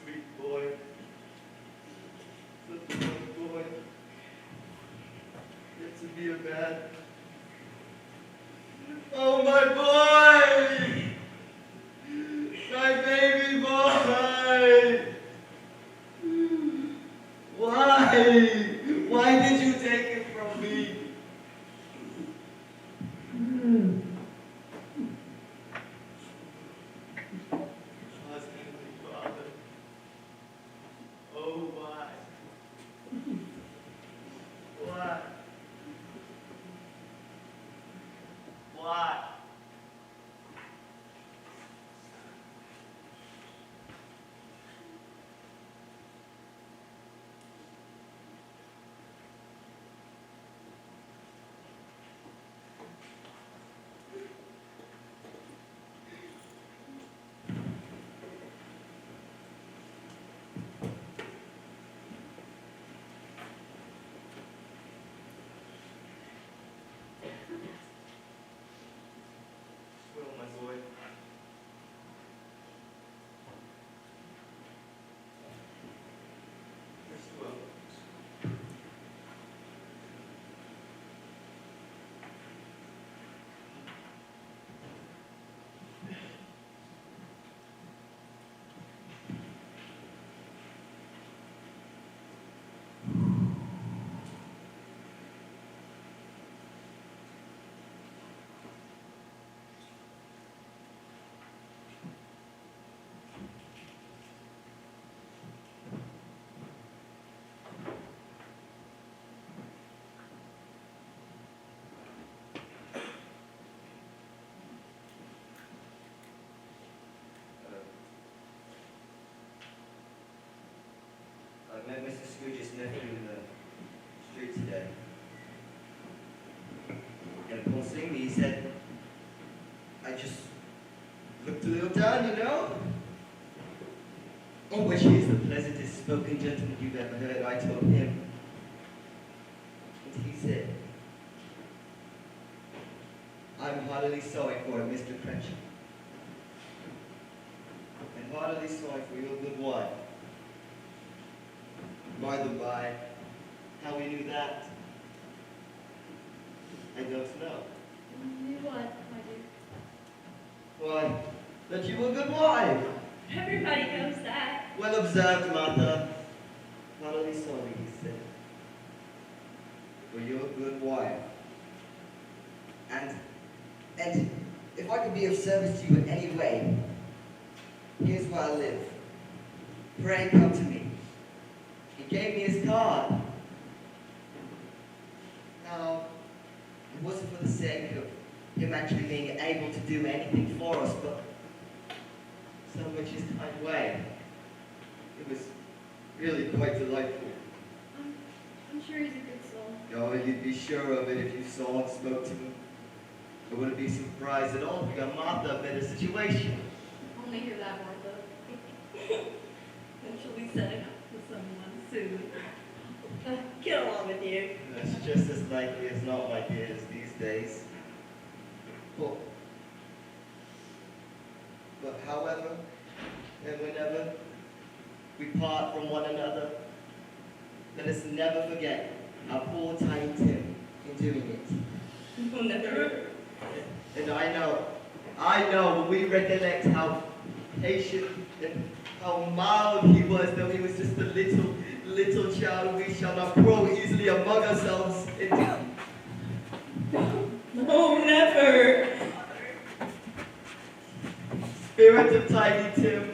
Sweet boy. Such a good boy. Get to be a man. Oh, my boy! My baby boy! Why? Why did you take it from me? Oh, why? Why? Why? Well, my boy. First of all, I met Mr. Scrooge's nephew in the And upon seeing me, he said, I just looked a little down, you know? On which he is the pleasantest spoken gentleman you've ever heard, I told him. And he said, I'm heartily sorry for it, Mr. Crenshaw. And heartily sorry for your good wife. By the by, how we knew that, I don't know. You what, my dear? Why, that you were a good wife. Everybody knows that. Well observed, Martha. Heartily sorry, he said, for your good wife. And if I could be of service to you in any way, here's where I live. Pray come to me. He gave me his card. Now, it wasn't for the sake of him actually being able to do anything for us, but so much his kind way. It was really quite delightful. I'm sure he's a good soul. Oh, you'd be sure of it if you saw and spoke to him. I wouldn't be surprised at all if we got Martha a better situation. Only hear that, Martha. And she'll be setting up with someone soon. Get along with you. That's just as likely as not, my dears, these days. But however and whenever we part from one another, let us never forget our poor tiny Tim in doing it. We'll never. And I know when we recollect how patient and how mild he was, though he was just a little child, we shall not grow easily among ourselves. No, never. Spirit of Tiny Tim,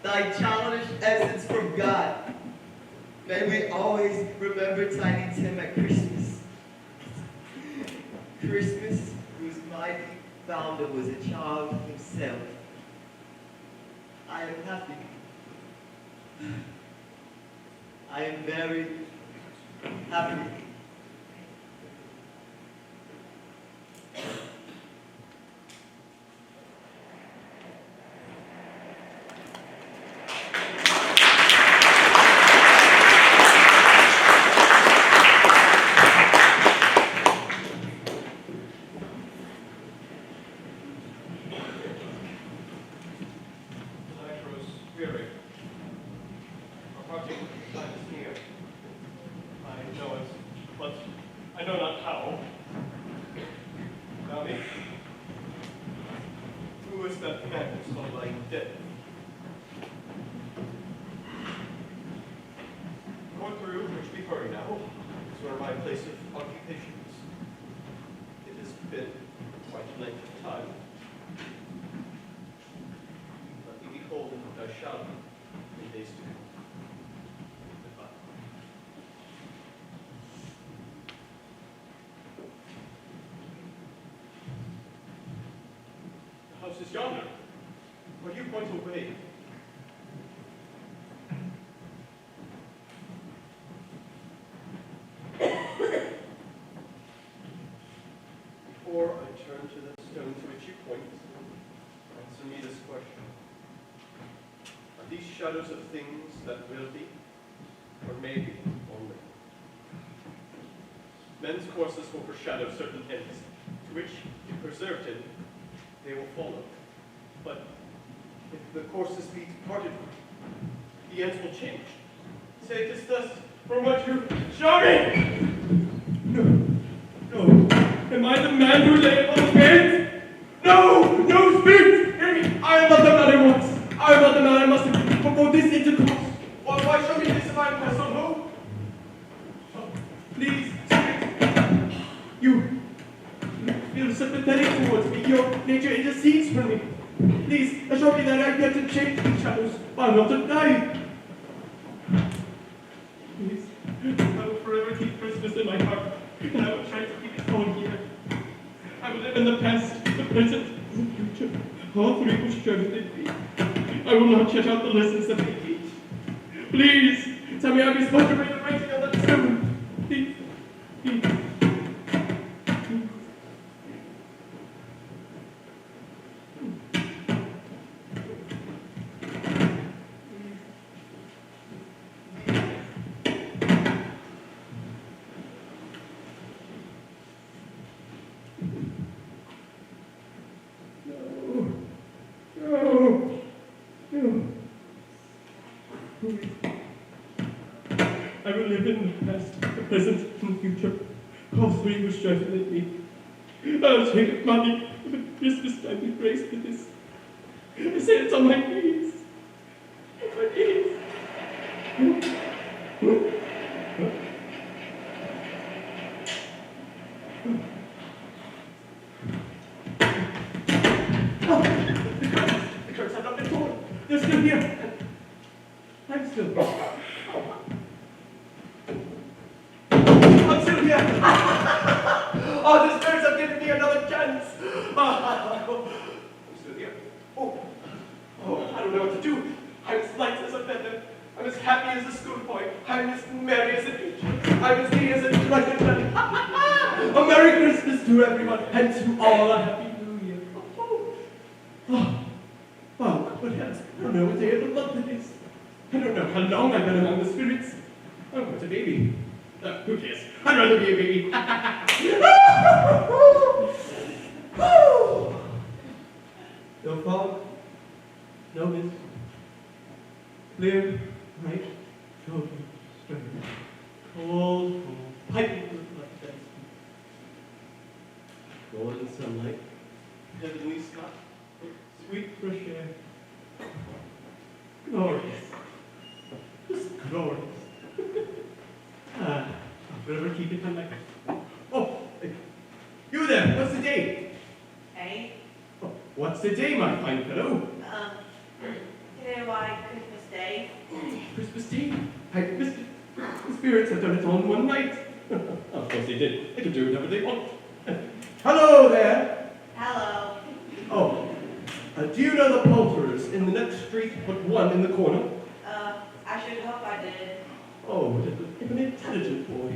thy childish essence from God. May we always remember Tiny Tim at Christmas. Christmas, whose mighty founder was a child himself. I am happy. I am very happy. The house is yonder. Where you point away. Before I turn to the stone to which you point, answer me this question. Are these shadows of things that will be, or maybe only? Men's courses will foreshadow certain ends, to which, if preserved in, they will follow. But if the courses be departed from, the ends will change. Say it is thus from what you show me! No. Am I the man who lay upon the bed? No, speak! Hear me! I am not the man I want. I am not the man I must have been before this intercourse. Why show me this if I am past on hope? Oh, please, speak. You feel sympathetic towards me. Your nature intercedes for me. Please, assure me that I get to change the shadows, but I'm not to die. Please, I will forever keep Christmas in my heart, and I will try to keep it going here. I will live in the past, the present, and the future, all three which share within me. I will not shut out the lessons that they teach. Please, tell me how we supposed to read the writing on that stone. Please. I will live in the past, the present, and the future. All three will strengthen in me. I'll take up money for Christmas time with grace to this. I say it's on my knees. On my knees. The curtains have not been torn. They're still here. I'm still here. I'm still here. Oh, the spirits have given me another chance. I'm still here. Oh, I don't know what to do. I'm as light as a feather. I'm as happy as a schoolboy. I'm as merry as a teacher. I'm as gay as a drunken man. A Merry Christmas to everyone, and to all a Happy New Year. Oh, but yes, I don't know what day of the month it is. I don't know how long I've been among the spirits. Oh, what's a baby? Who cares? I'd rather be a baby. No fog, no mist. Clear, bright, golden, straight. Cold, cold, piping like that. Golden sunlight, heavenly sky, sweet fresh air. Glorious. Just glorious. I'll forever keep it like that. Oh, you there, what's the day? Hey? Oh, what's the day, my fine fellow? Today, why, Christmas Day. Christmas Day? I missed it. The spirits have done it all in one night. Of course they did. They can do whatever they want. Hello there. Hello. Oh, do you know the poulterers in the next street but one in the corner? I should hope I did. Oh, what an intelligent boy.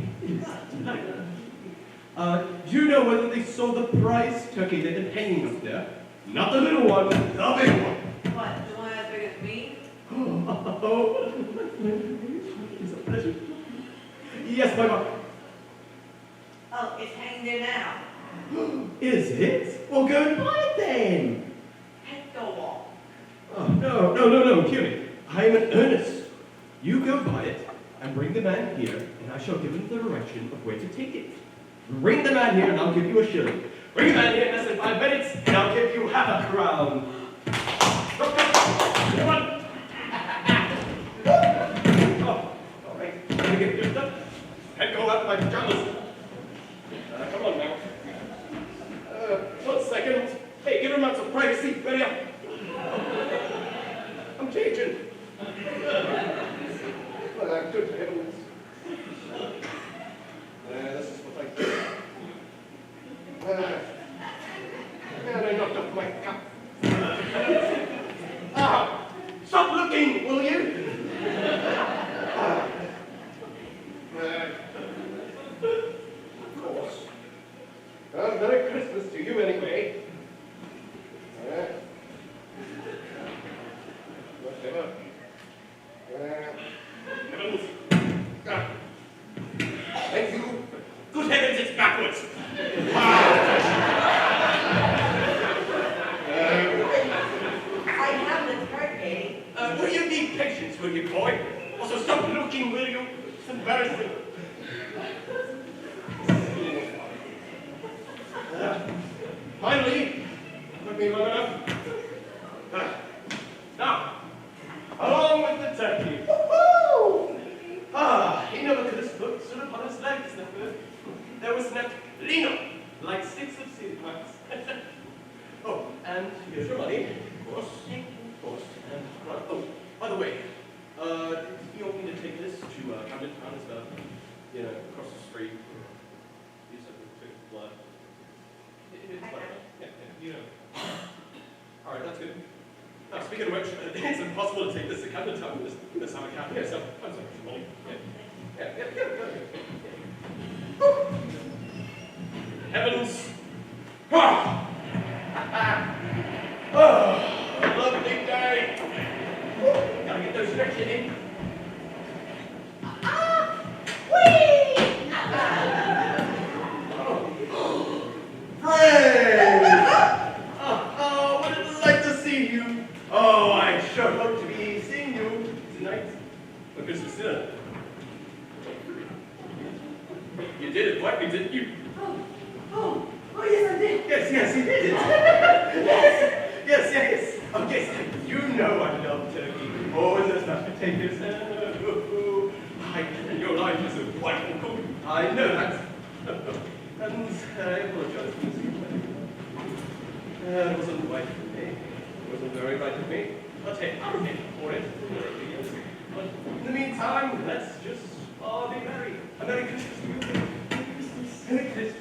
Do you know whether they sold the prize turkey they've been hanging up there? Not the little one, the big one. What, the one as big as me? Oh, it's a pleasure. Yes, my mom. Oh, it's hanging there now. Is it? Well, go and buy it then. Heck, go on. Oh, no, Curie. I am in earnest. You go buy it and bring the man here, and I shall give him the direction of where to take it. Bring the man here, and I'll give you a shilling. Bring the man here in less than 5 minutes, and I'll give you half a crown. Come on. Oh, all right. Let me get your stuff. And go out my pajamas. Come on now. 1 second. Hey, give him out some privacy. Ready up. I'm changing. Good heavens. This is what I do. And I knocked off my cup. Stop looking, will you? Of course. Well, Merry Christmas to you anyway. Whatever. Heavens. Thank you. Good heavens, it's backwards. I have the turkey. Will you be patient, will you, boy? Also, stop looking, will you? It's embarrassing. Finally, took me long enough. Now, along with the turkey. Woo-hoo! He never could have stood upon his legs. There was not lino, like sticks of seed wax. Oh, and here's your money, of course. Of course. And, oh, by the way, do you want me to take this to Camden Town as well? You know, across the street. Use something to drink blood. It's like that. Yeah, you know. All right, that's good. Now, speaking of which, it's impossible to take this to Camden Town with this hammer cap. Yes, I'm sorry, Molly. Yeah. Heavens! Oh, a lovely day! Gotta get those stretching in. Whee! yes, he did. Yes. Oh, yes, you know I love turkey. Oh, and there's mashed potatoes. And your life is a wonderful cook. I know that. And I apologize for missing your wedding. It wasn't right for me. It wasn't very right of me. I'll pay for it. But in the meantime, let's just all be merry. A Merry Christmas to you. Merry Christmas. Merry Christmas.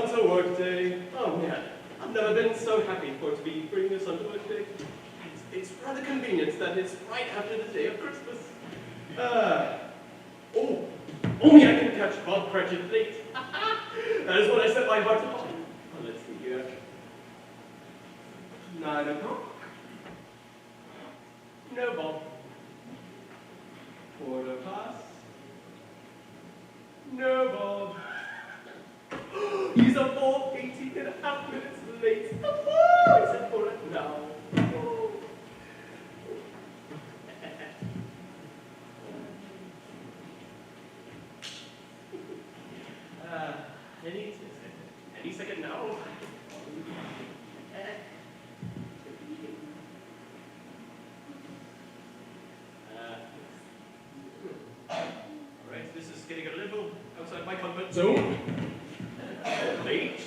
son to work day. Oh man, I've never been so happy for it to be bringing the son to work day. It's rather convenient that it's right after the day of Christmas. Only I can catch Bob Cratchit late. That is what I set my heart upon. Well, let's see here. 9 o'clock. No Bob. 4 past. No Bob. He's a full 18 and a half minutes late. Oh, I said 4 now. Oh. Any second now. Alright, this is getting a little outside my comfort zone. Late.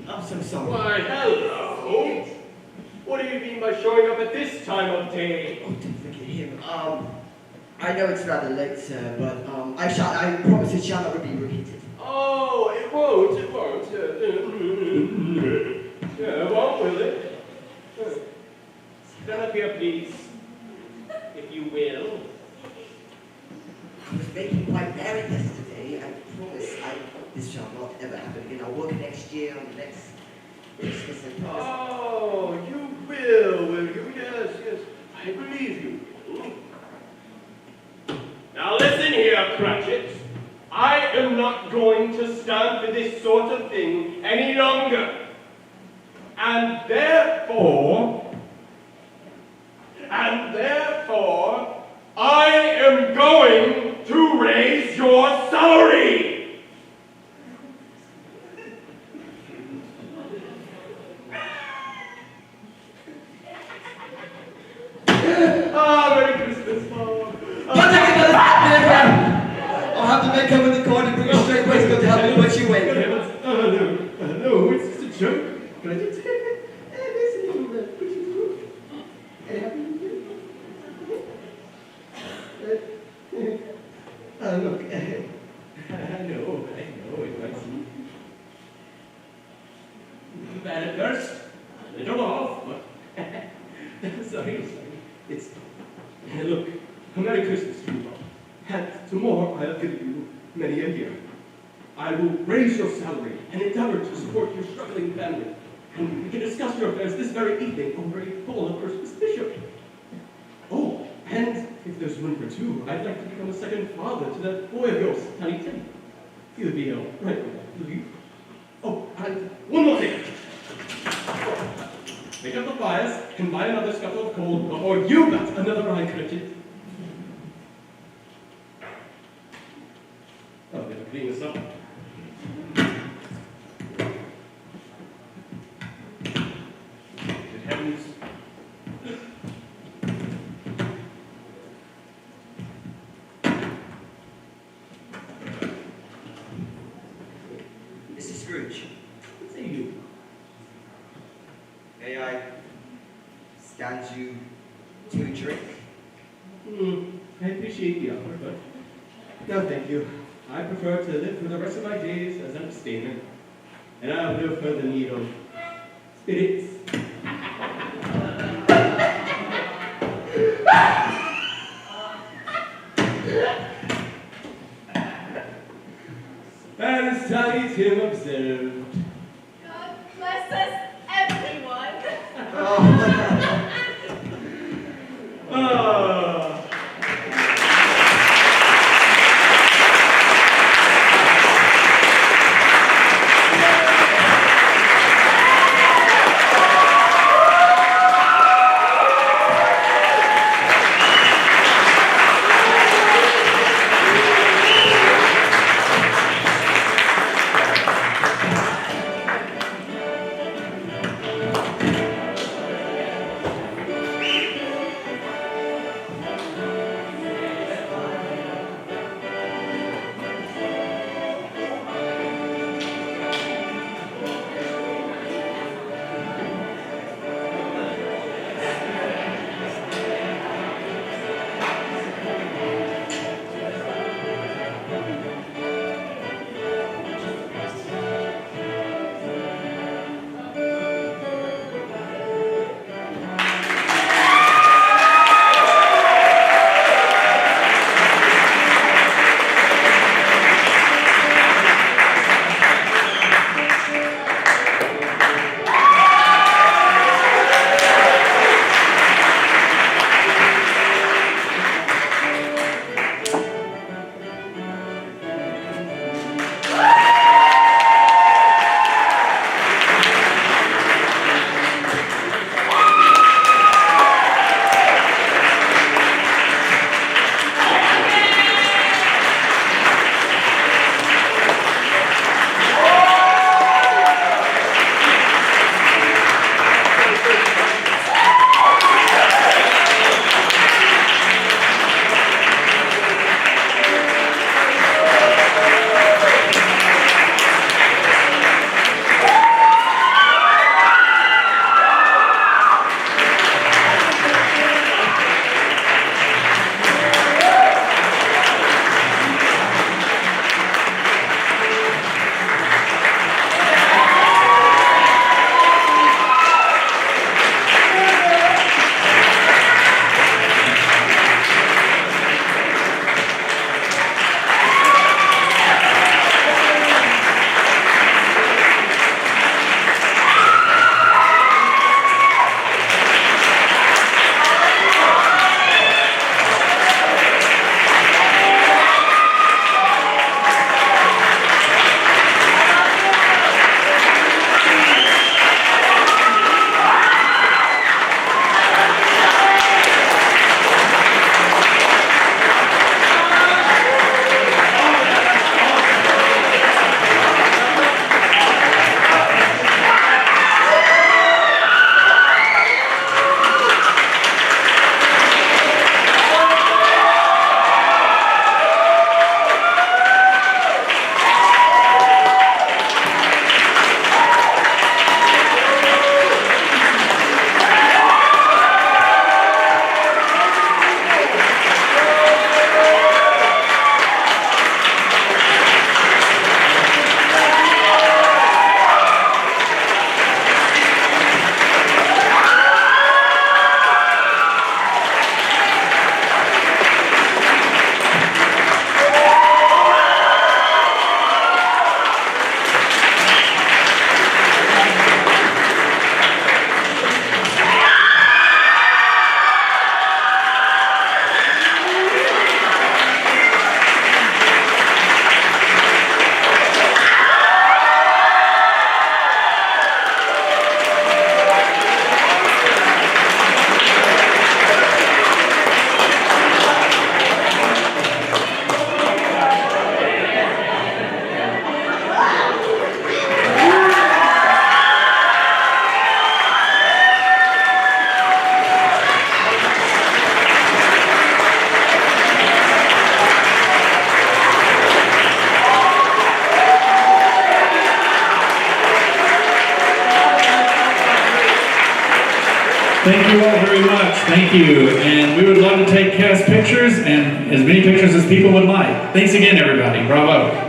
I'm so sorry. Why, hello. What do you mean by showing up at this time of day? Oh, don't forget him. I know it's rather late, sir, but I promise it shall not be repeated. Oh, it won't. Yeah, won't, will it? Stand up here, please. If you will. I was making my married yesterday. I promise this shall not ever happen again. I'll work next year on the next Christmas and Oh, you will you? Yes, I believe you will. Now listen here, Cratchit. I am not going to stand for this sort of thing any longer. And therefore, I am going to raise your salary. Merry Christmas, Mom. I'll have to make up in the corner and bring a straight waistcoat to help me put you in. No, it's just a joke. Can I just look, I know, it might seem bad at first. I don't know, but sorry. It's look, a Merry Christmas to you, Bob. And tomorrow I'll give you many a year. I will raise your salary and endeavor to support your struggling family. And we can discuss your affairs this very evening over a bowl of Christmas bishop. Oh, and if there's room for two, I'd like to become a second father to that boy of yours, Tiny Tim. He would be right with that, will you? Oh, and one more thing. Make up the fires and buy another scuttle of coal before you got another ride, Cratchit. Oh, they're cleaning this up. Good heavens. Mr. Scrooge. Say you. May I stand you to a drink? I appreciate the offer, but no thank you. I prefer to live for the rest of my days as an abstainer, and I have no further need of spirits. As Tiny Tim observed. God bless us, everyone. Thank you all very much. Thank you. And we would love to take cast pictures and as many pictures as people would like. Thanks again, everybody. Bravo.